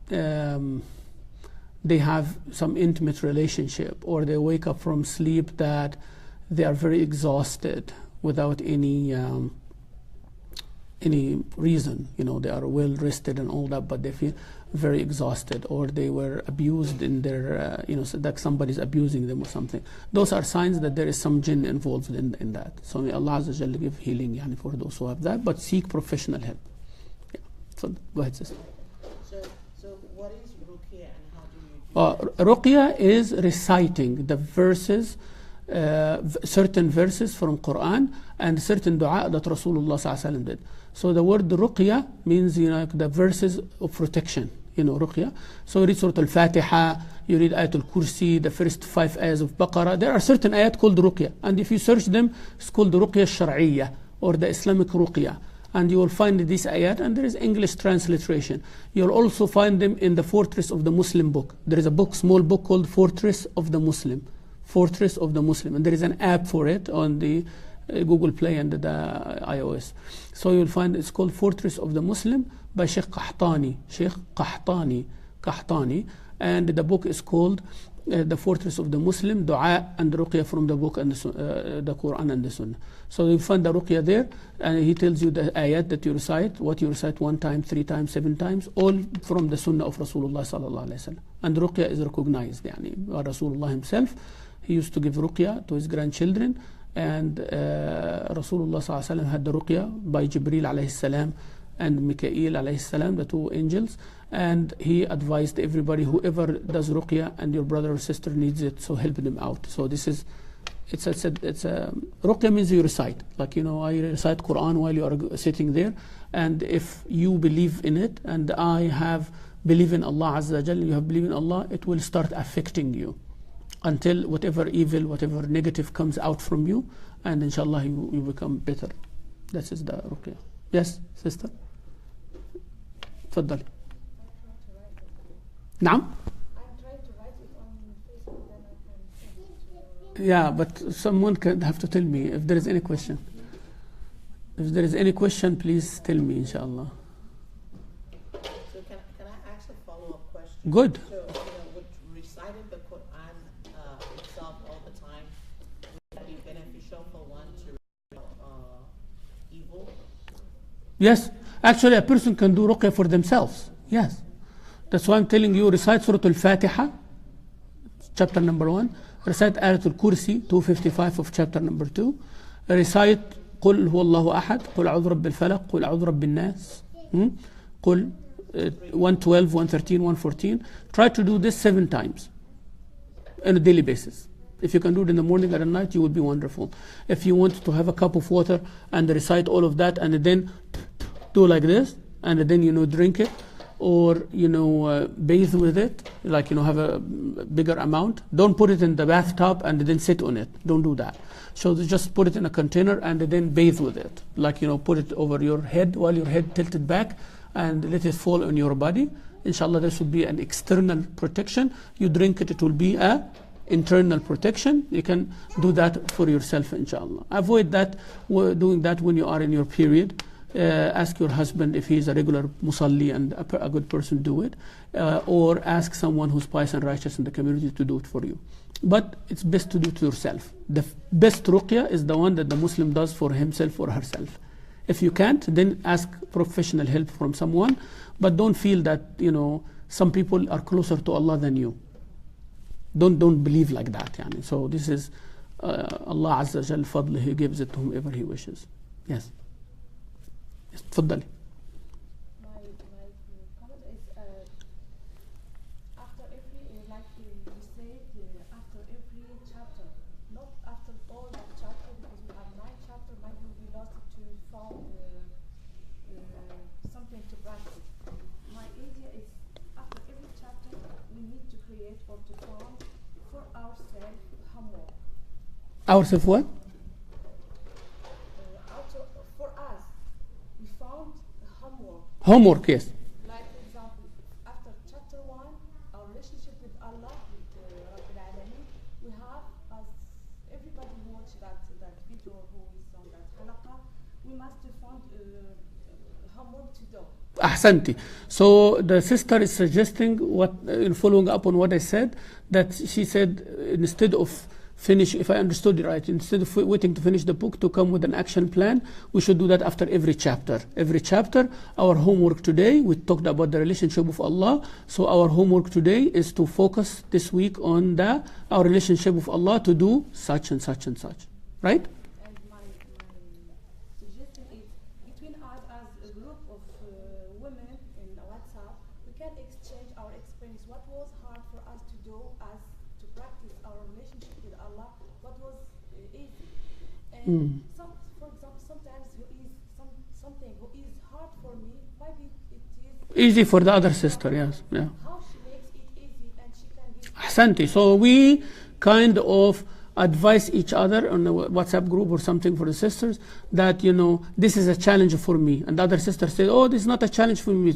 they have some intimate relationship, or they wake up from sleep that they are very exhausted without any reason. They are well rested and all that, but they feel very exhausted, or they were abused in their so that somebody's abusing them or something. Those are signs that there is some jinn involved in that. So may Allah Azza wa Jalla give healing for those who have that, but seek professional help. Yeah. So go ahead, sister. So what is ruqya and how do you do it? Ruqya is reciting the verses, certain verses from Quran and certain dua that Rasulullah ﷺ did. So the word ruqya means the verses of protection. Ruqya. So you read Surah Al-Fatiha, you read Ayat Al-Kursi, the first 5 ayahs of Baqarah. There are certain ayat called ruqya, and if you search them, it's called ruqya shar'iyya, or the Islamic ruqya. And you will find this ayat, and there is English transliteration. You'll also find them in the Fortress of the Muslim book. There is a book, small book called Fortress of the Muslim. Fortress of the Muslim. And there is an app for it on the Google Play and the iOS. So you'll find it's called Fortress of the Muslim by Sheikh Qahtani. And the book is called The Fortress of the Muslim, Dua and Ruqya from the book and the Quran and the Sunnah. So you find the Ruqya there, and he tells you the ayat that you recite, what you recite 1 time, 3 times, 7 times, all from the Sunnah of Rasulullah sallallahu alaihi wasallam. And Ruqya is recognized. Rasulullah himself, he used to give Ruqya to his grandchildren, and Rasulullah sallallahu alaihi wasallam had the Ruqya by Jibreel alayhi salam and Mikael alayhi salam, the 2 angels, and he advised everybody, whoever does ruqya and your brother or sister needs it, so help them out. So this is, it's a ruqya means you recite, like I recite Quran while you are sitting there, and if you believe in it and I believe in Allah Azza wa Jalla, you have believed in Allah, it will start affecting you until whatever evil, whatever negative comes out from you, and inshallah you become better. That is the ruqya. Yes, sister. تفضلي. نعم. I'm trying to write it on Facebook, then I can send it to you. Yeah, but someone can have to tell me if there is any question. If there is any question, please tell me, inshallah. So can I ask a follow-up question? Good. So would reciting the Quran itself all the time, would that be beneficial for one to evil? Yes, actually a person can do ruqya for themselves. Yes. That's why I'm telling you, recite Surah Al-Fatiha, chapter number 1. Recite Ayat Al-Kursi, 255 of chapter number 2. Recite قل هو الله أحد, قل أعوذ برب الفلق, قل أعوذ برب الناس, قل 112, 113, 114. Try to do this 7 times on a daily basis. If you can do it in the morning and at night, you would be wonderful. If you want to have a cup of water and recite all of that and then do like this and then drink it, or bathe with it, like have a bigger amount. Don't put it in the bathtub and then sit on it. Don't do that. So just put it in a container and then bathe with it, like put it over your head while your head tilted back and let it fall on your body. Inshallah, this will be an external protection. You drink it, it will be a internal protection. You can do that for yourself, inshallah. Avoid that, doing that when you are in your period. Ask your husband if he is a regular musalli and a good person, do it, or ask someone who's pious and righteous in the community to do it for you. But it's best to do it to yourself. The best ruqya is the one that the Muslim does for himself or herself. If you can't, then ask professional help from someone, but don't feel that some people are closer to Allah than you. Don't believe like that. Yani. So this is Allah Azza wa Jal fadl, He gives it to whomever He wishes. Yes. تفضلي. My comment is after every like we say after every chapter, not after all that chapter, because we have 9 chapters, might be create or to found for ourselves homework. Ourselves what? For us, we found homework. Homework, yes. Like for example, after chapter 1, our relationship with Allah, with Rabbil Alameen, we have, as everybody who watched that video, who is on that halaqa, we must find homework to do. Ahsanti. So the sister is suggesting what, in following up on what I said, that she said instead of finish, if I understood it right, instead of waiting to finish the book to come with an action plan, we should do that after every chapter. Every chapter, our homework today, we talked about the relationship with Allah, so our homework today is to focus this week on our relationship with Allah to do such and such and such. Right? And my suggestion is, between us as a group of women in WhatsApp, we can exchange our experience. What was hard for us to do as to practice our relationship with Allah? What was easy? And for example, sometimes something who is hard for me, maybe it is Easy for the other sister, yes. Yeah. how she makes it easy, and she can give. Ahsanti. So we kind of advise each other on a WhatsApp group or something for the sisters that, this is a challenge for me. And the other sister says, oh, this is not a challenge for me.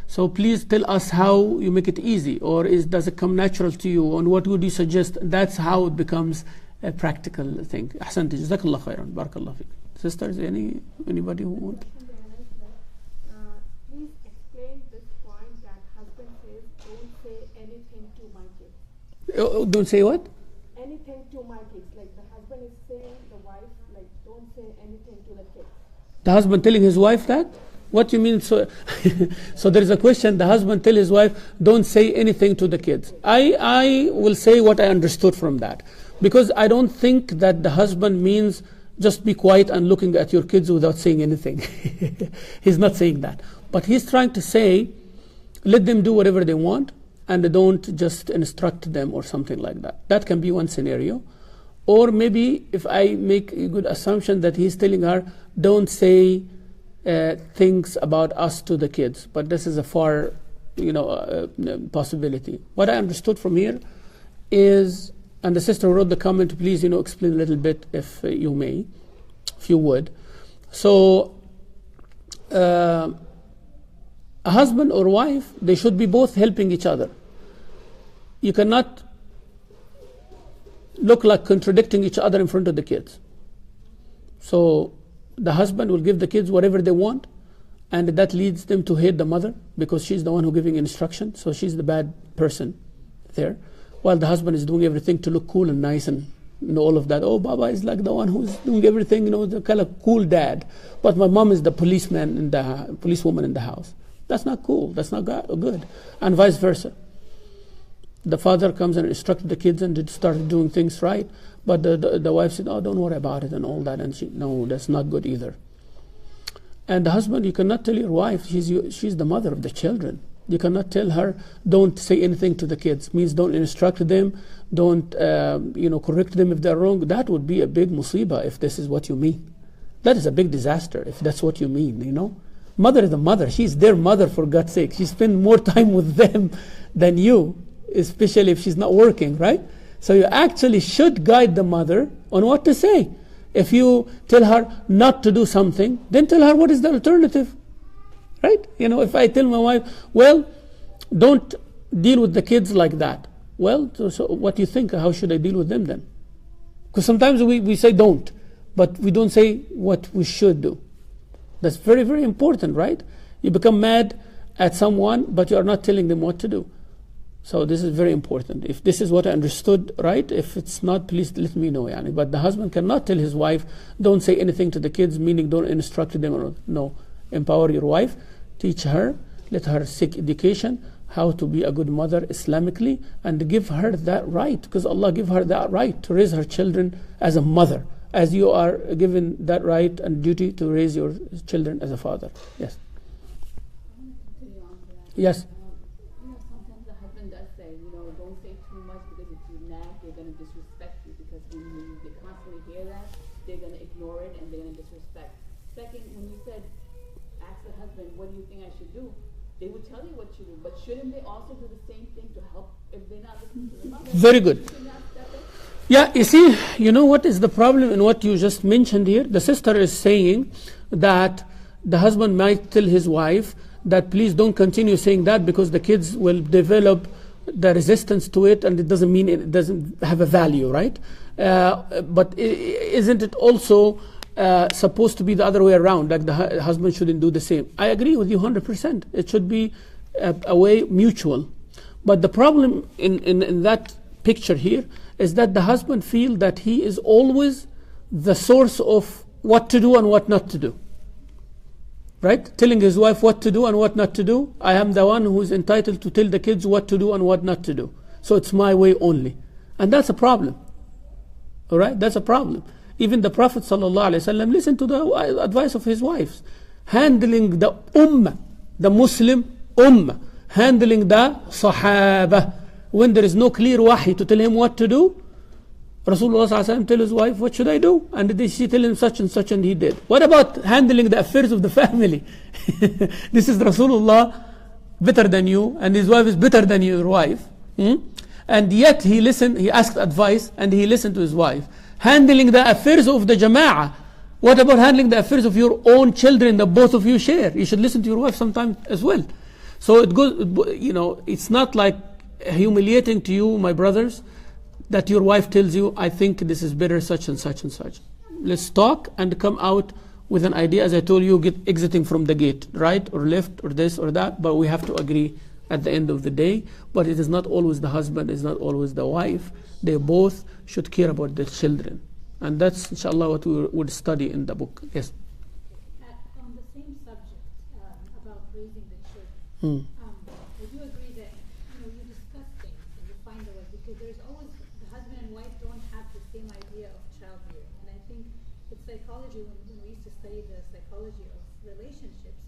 So please tell us how you make it easy. Or does it come natural to you? And what would you suggest? That's how it becomes a practical thing. Ahsanti. Jazakallah khairan. Barakallah fiqh. Sisters, anybody who want? Please explain this point that husband says, don't say anything to my kids. Don't say what? Anything to my kids. Like the husband is saying the wife, like, don't say anything to the kids. The husband telling his wife that? What do you mean? So, so there is a question. The husband tell his wife, don't say anything to the kids. I will say what I understood from that. Because I don't think that the husband means just be quiet and looking at your kids without saying anything. He's not saying that. But he's trying to say, let them do whatever they want, and don't just instruct them or something like that. That can be one scenario. Or maybe if I make a good assumption that he's telling her, don't say things about us to the kids. But this is a far, possibility. What I understood from here is, and the sister wrote the comment, please, explain a little bit if you may, if you would. So, a husband or wife, they should be both helping each other. You cannot look like contradicting each other in front of the kids. So the husband will give the kids whatever they want, and that leads them to hate the mother because she's the one who's giving instruction, so she's the bad person there. While the husband is doing everything to look cool and nice and all of that. Oh, Baba is like the one who's doing everything, the kind of cool dad. But my mom is the policewoman in the house. That's not cool. That's not good. And vice versa. The father comes and instructs the kids and they start doing things right. But the wife said, oh, don't worry about it and all that. And no, that's not good either. And the husband, you cannot tell your wife, she's the mother of the children. You cannot tell her, don't say anything to the kids. Means don't instruct them, don't correct them if they're wrong. That would be a big musibah if this is what you mean. That is a big disaster if that's what you mean, Mother is the mother. She's their mother, for God's sake. She spends more time with them than you, especially if she's not working, right? So you actually should guide the mother on what to say. If you tell her not to do something, then tell her what is the alternative, right? If I tell my wife, well, don't deal with the kids like that. Well, so what do you think? How should I deal with them then? Because sometimes we say don't, but we don't say what we should do. That's very, very important, right? You become mad at someone, but you are not telling them what to do. So this is very important. If this is what I understood, right? If it's not, please let me know. But the husband cannot tell his wife, don't say anything to the kids, meaning don't instruct them. No. Empower your wife, teach her, let her seek education, how to be a good mother Islamically, and give her that right, because Allah gave her that right to raise her children as a mother, as you are given that right and duty to raise your children as a father. Yes. Yes. Sometimes the husband does say, don't say too much, because if you nag, they're going to disrespect you, because when they constantly hear that, they're going to ignore it and they're going to disrespect. Second, when you said, ask the husband, what do you think I should do? They would tell you what you do, but shouldn't they also do the same thing to help if they're not Very good. Yeah, you see, you know what is the problem in what you just mentioned here? The sister is saying that the husband might tell his wife that please don't continue saying that because the kids will develop the resistance to it and it doesn't mean it doesn't have a value, right? But isn't it also supposed to be the other way around, like the husband shouldn't do the same? I agree with you 100%. It should be a way mutual. But the problem in that picture here is that the husband feels that he is always the source of what to do and what not to do. Right? Telling his wife what to do and what not to do. I am the one who is entitled to tell the kids what to do and what not to do. So it's my way only. And that's a problem. All right? That's a problem. Even the Prophet ﷺ listened to the advice of his wives. Handling the ummah, the Muslim ummah. Handling the Sahaba. When there is no clear wahi to tell him what to do, Rasulullah ﷺ tell his wife, what should I do? And she tell him such and he did. What about handling the affairs of the family? This is Rasulullah better than you, and his wife is better than your wife. And yet he listened, he asked advice, and he listened to his wife. Handling the affairs of the jama'ah. What about handling the affairs of your own children that both of you share? You should listen to your wife sometimes as well. So it goes, you know, it's not like humiliating to you, my brothers, that your wife tells you, I think this is better, such and such and such. Let's talk and come out with an idea, as I told you, exiting from the gate, right or left or this or that, but we have to agree at the end of the day. But it is not always the husband, it's not always the wife. They both should care about their children. And that's, inshallah, what we would study in the book. Yes? On the same subject about raising the children, I do agree that you discuss things and you find a way, because there's always the husband and wife don't have the same idea of child rearing. And I think it's psychology, when we used to study the psychology of relationships,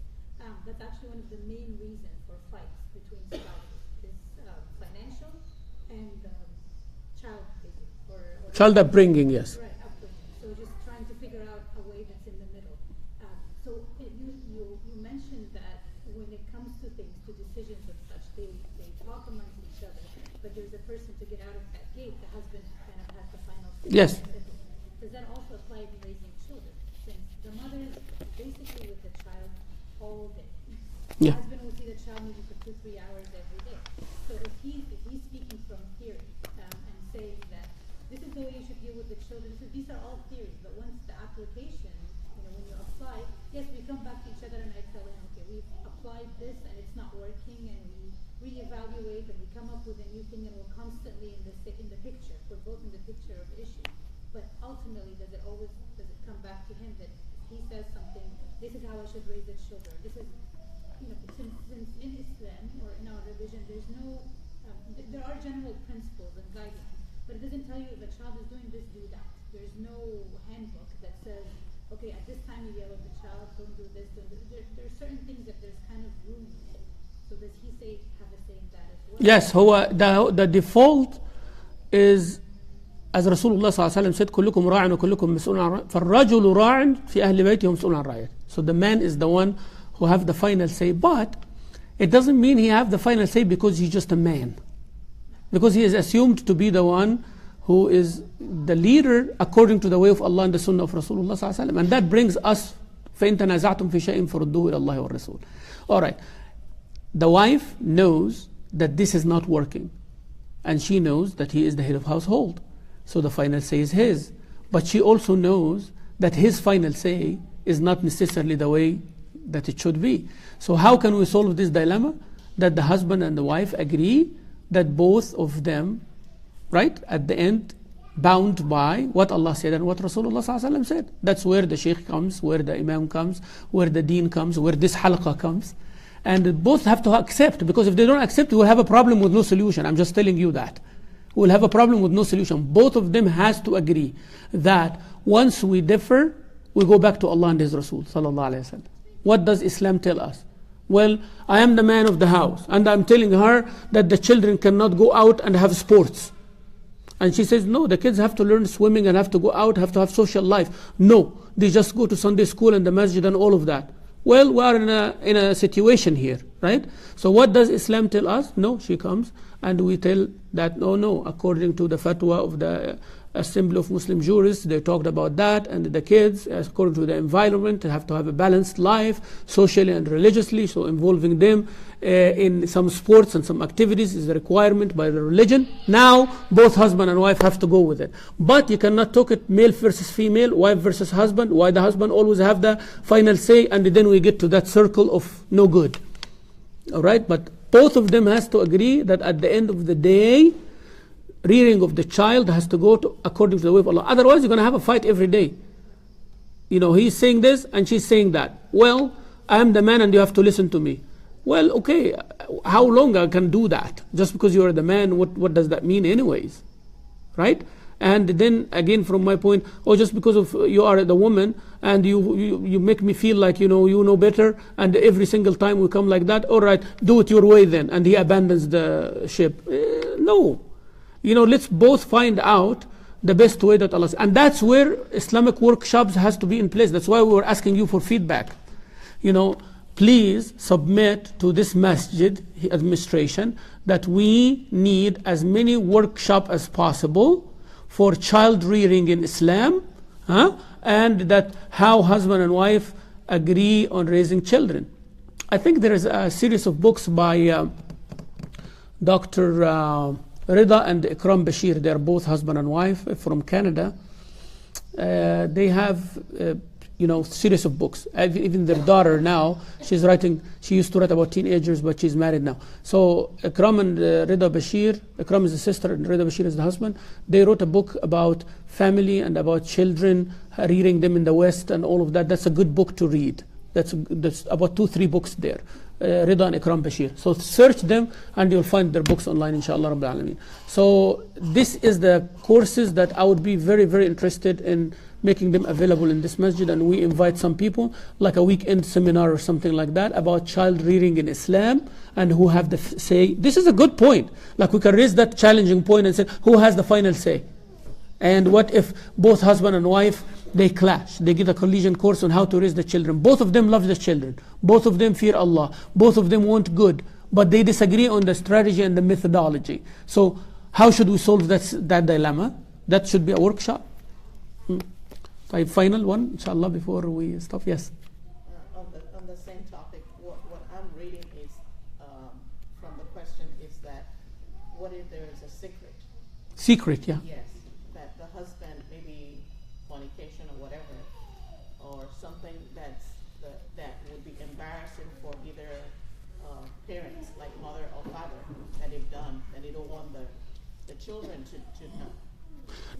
that's actually one of the main reasons for fights between spouses is financial and child raising or child upbringing, yes. Right, upbringing. So just trying to figure out a way that's in the middle. So you mentioned that when it comes to things, to decisions and such, they talk amongst each other, but there's a person to get out of that gate. The husband kind of has the final say. Yes. Does that also apply to raising children? Since the mother is basically with the child all day. The husband will see the child maybe for 2-3 hours every day. So if he's speaking from theory and saying that this is the way you should deal with the children, so these are all theories, but once the application, when you apply, yes, we come back to each other and I tell him, okay, we've applied this and it's not working, and we reevaluate and we come up with a new thing, and we're constantly in the picture. We're both in the picture of the issue. But ultimately, does it come back to him that he says something, this is how I should raise the children? This is, since in Islam or in our religion, there's no, there are general principles and guidelines, but it doesn't tell you if the child is doing this, do that. There's no handbook that says, okay, at this time you yell at the child, don't do this, don't do this. There are certain things that there's kind of room in. So does he have a say in that as well? Yes, the default is, as Rasulullah ﷺ said, كلكم راع وكلكم مسؤول عن رعيته. فالرجل راع في أهل بيته ومسؤول عن رعيته. So the man is the one who have the final say, but it doesn't mean he have the final say because he's just a man. Because he is assumed to be the one who is the leader according to the way of Allah and the Sunnah of Rasulullah ﷺ. And that brings us, فإن تنازعتم في شيء فردوه إلى الله والرسول. All right. The wife knows that this is not working, and she knows that he is the head of household, so the final say is his. But she also knows that his final say is not necessarily the way that it should be. So how can we solve this dilemma? That the husband and the wife agree that both of them, right, at the end, bound by what Allah said and what Rasulullah ﷺ said. That's where the sheikh comes, where the imam comes, where the deen comes, where this halqa comes. And both have to accept, because if they don't accept, we'll have a problem with no solution. I'm just telling you that. We'll have a problem with no solution. Both of them has to agree that once we differ, we go back to Allah and His Rasul sallallahu alaihi wasallam. What does Islam tell us? Well, I am the man of the house, and I'm telling her that the children cannot go out and have sports. And she says, no, the kids have to learn swimming and have to go out, have to have social life. No, they just go to Sunday school and the masjid and all of that. Well, we are in a situation here, right? So what does Islam tell us? No, she comes and we tell that no, according to the fatwa of the Assembly of Muslim Jurists, they talked about that, and the kids, according to the environment, have to have a balanced life, socially and religiously, so involving them in some sports and some activities is a requirement by the religion. Now, both husband and wife have to go with it. But you cannot talk it male versus female, wife versus husband, why the husband always have the final say, and then we get to that circle of no good. All right, but both of them has to agree that at the end of the day, rearing of the child has to go to according to the way of Allah. Otherwise, you're going to have a fight every day. You know, he's saying this and she's saying that. Well, I am the man and you have to listen to me. Well, okay, how long I can do that? Just because you're the man, what does that mean anyways? Right? And then again, from my point, just because of you are the woman and you make me feel like you know better, and every single time we come like that, all right, do it your way then, and he abandons the ship. No. Let's both find out the best way that Allah says. And that's where Islamic workshops has to be in place. That's why we were asking you for feedback. Please submit to this masjid administration that we need as many workshops as possible for child rearing in Islam, and that how husband and wife agree on raising children. I think there is a series of books by Dr. Rida and Ikram Bashir. They are both husband and wife from Canada. They have series of books. Even their daughter now, she's writing. She used to write about teenagers, but she's married now. So Ikram and Rida Bashir, Ikram is the sister and Rida Bashir is the husband. They wrote a book about family and about children, rearing them in the West and all of that. That's a good book to read. That's about 2-3 books there. Rida and Ikram Bashir. So search them and you'll find their books online, inshallah Rabbil Alameen. So this is the courses that I would be very, very interested in making them available in this masjid, and we invite some people, like a weekend seminar or something like that, about child rearing in Islam and who have the say. This is a good point. Like we can raise that challenging point and say, who has the final say? And what if both husband and wife, they clash? They get a collision course on how to raise the children. Both of them love the children. Both of them fear Allah. Both of them want good. But they disagree on the strategy and the methodology. So how should we solve that dilemma? That should be a workshop. Final one, inshallah, before we stop. Yes. On the same topic, what I'm reading is from the question is that what if there is a secret? Secret, yeah. Yes, that the husband maybe fornication or whatever, or something that would be embarrassing for either parents, like mother or father, that they've done, and they don't want the children to know.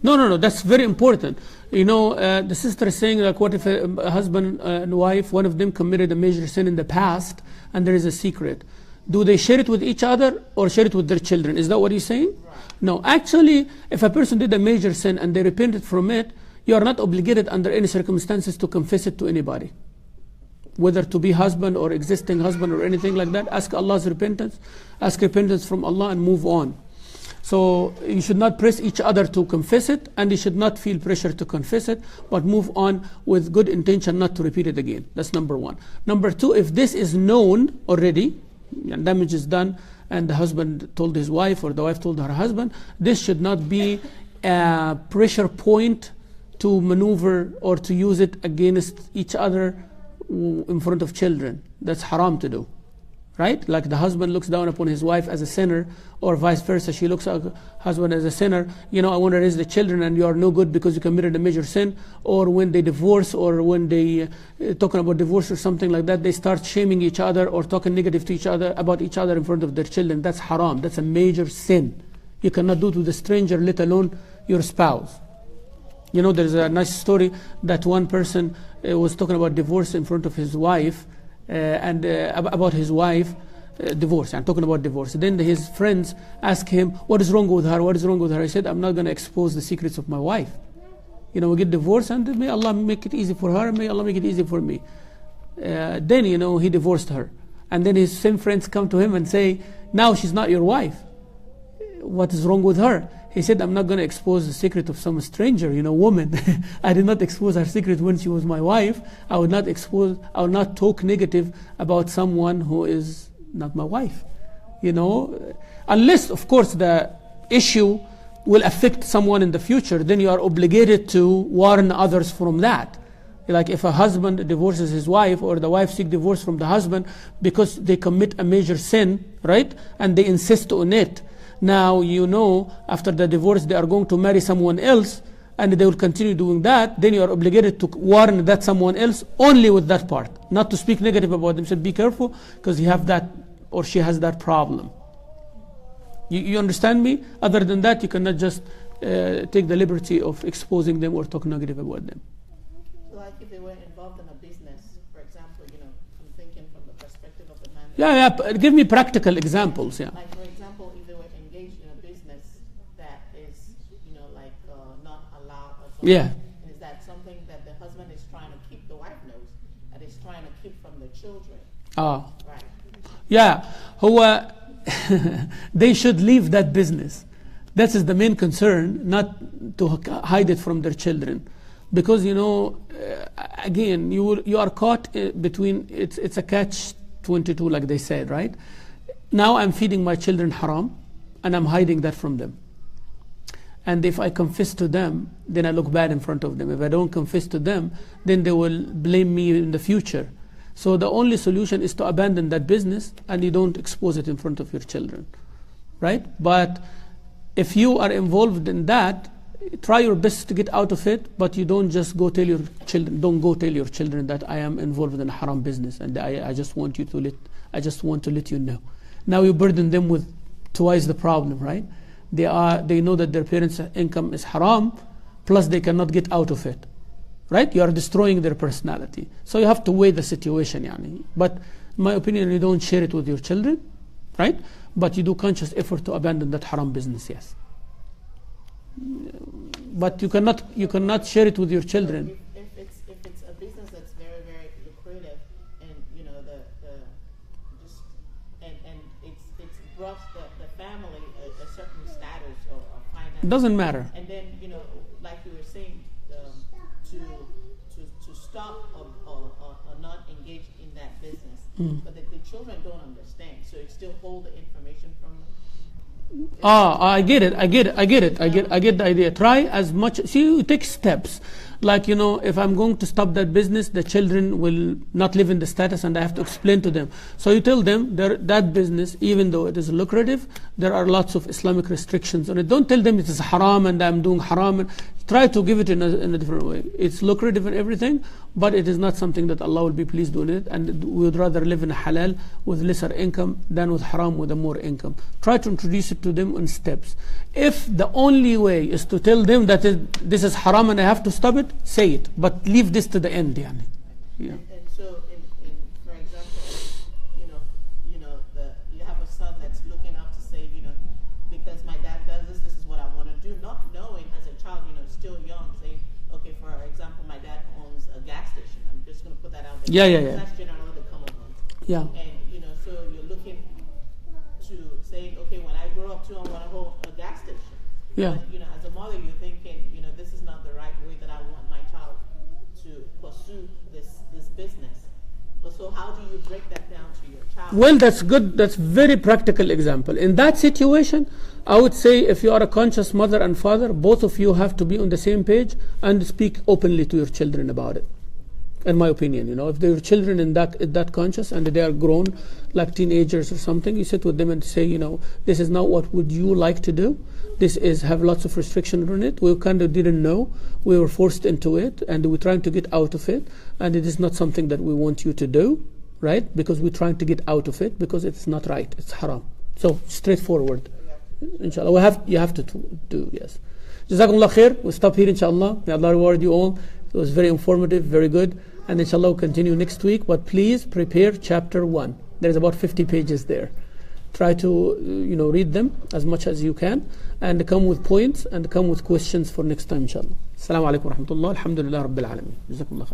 No, that's very important. The sister is saying, like, what if a husband and wife, one of them committed a major sin in the past and there is a secret? Do they share it with each other or share it with their children? Is that what you're saying? Right. No, actually, if a person did a major sin and they repented from it, you are not obligated under any circumstances to confess it to anybody. Whether to be husband or existing husband or anything like that, ask Allah's repentance, ask repentance from Allah and move on. So you should not press each other to confess it, and you should not feel pressure to confess it, but move on with good intention not to repeat it again. That's number one. Number two, if this is known already, and damage is done, and the husband told his wife or the wife told her husband, this should not be a pressure point to maneuver or to use it against each other in front of children. That's haram to do. Right? Like the husband looks down upon his wife as a sinner, or vice versa, she looks at her husband as a sinner. I want to raise the children and you are no good because you committed a major sin. Or when they divorce, or when they talking about divorce or something like that, they start shaming each other or talking negative to each other about each other in front of their children. That's haram. That's a major sin. You cannot do to the stranger, let alone your spouse. There's a nice story that one person was talking about divorce in front of his wife, and about his wife, divorce. I'm talking about divorce. Then his friends asked him, what is wrong with her? What is wrong with her? He said, I'm not going to expose the secrets of my wife. We get divorced, and may Allah make it easy for her, and may Allah make it easy for me. Then, he divorced her. And then his same friends come to him and say, now she's not your wife. What is wrong with her? He said, I'm not going to expose the secret of some stranger, woman. I did not expose her secret when she was my wife. I would not talk negative about someone who is not my wife. Unless, of course, the issue will affect someone in the future, then you are obligated to warn others from that. Like if a husband divorces his wife, or the wife seeks divorce from the husband because they commit a major sin, right? And they insist on it. Now, you know, after the divorce, they are going to marry someone else, and they will continue doing that. Then you are obligated to warn that someone else only with that part, not to speak negative about them. So be careful, because you have that, or she has that problem. You understand me? Other than that, you cannot just take the liberty of exposing them or talk negative about them. Like if they were involved in a business, for example, you know, I'm thinking from the perspective of the man. Yeah. Give me practical examples. Yeah. Like for example, if they were engaged in a business that is, you know, like not allowed or something. Yeah. Is that something that the husband is trying to keep, the wife knows, that is trying to keep from the children? Oh. Right. Yeah. They should leave that business. That is the main concern, not to hide it from their children. Because, you know, again, you are caught between, it's a catch-22, like they said, right? Now I'm feeding my children haram, and I'm hiding that from them. And if I confess to them, then I look bad in front of them. If I don't confess to them, then they will blame me in the future. So the only solution is to abandon that business, and you don't expose it in front of your children, right? But if you are involved in that, try your best to get out of it, but you don't just go tell your children. Don't go tell your children that I am involved in a haram business, and I just want to let you know. Now you burden them with twice the problem, right? They know that their parents' income is haram, plus they cannot get out of it. Right? You are destroying their personality. So you have to weigh the situation. Yani. But in my opinion, you don't share it with your children, right? But you do conscious effort to abandon that haram business, yes. But you cannot share it with your children. If it's a business that's very, very lucrative, and you know it's brought the family a certain status or finance. It doesn't matter. And then, you know, like you were saying, to stop or not engage in that business, but the children don't understand, so you still hold the information from them. I get it. I get the idea. Try as much. See, you take steps. Like, you know, if I'm going to stop that business, the children will not live in the status, and I have to explain to them. So you tell them that business, even though it is lucrative, there are lots of Islamic restrictions on it. Don't tell them it is haram and I'm doing haram. Try to give it in a different way. It's lucrative and everything, but it is not something that Allah will be pleased with it, and we would rather live in halal with lesser income than with haram with a more income. Try to introduce it to them in steps. If the only way is to tell them that this is haram and I have to stop it, say it, but leave this to the end. Yani. Yeah. And so, for example, you have a son that's looking up to say, you know, because my dad does this is what I want to do, not knowing as a child, you know, still young, saying, okay, for example, my dad owns a gas station. I'm just going to put that out there. Yeah. That's generally the common one. Yeah. And, you know, so you're looking to say, okay, when I grow up too, I want to hold a gas station. Yeah. But, you know, as a mother, you're thinking, you know, this is not the right way that I want my child to pursue this business. But so how do you break that down to your child? Well, that's good. That's very practical example. In that situation, I would say if you are a conscious mother and father, both of you have to be on the same page and speak openly to your children about it. In my opinion, you know, if your children in that conscious and they are grown, like teenagers or something, you sit with them and say, you know, this is not what would you like to do. This is have lots of restrictions on it. We kind of didn't know. We were forced into it, and we're trying to get out of it. And it is not something that we want you to do, right? Because we're trying to get out of it because it's not right. It's haram. So straightforward. Inshallah, you have to do, yes. Jazakumullah khair. We'll stop here, inshallah. May Allah reward you all. It was very informative, very good. And inshallah we'll continue next week. But please prepare chapter 1. There's about 50 pages there. Try to, you know, read them as much as you can, and come with points and come with questions for next time, inshallah. Assalamu alaikum wa rahmatullah. Alhamdulillah Rabbil Alameen. Jazakumullah khair.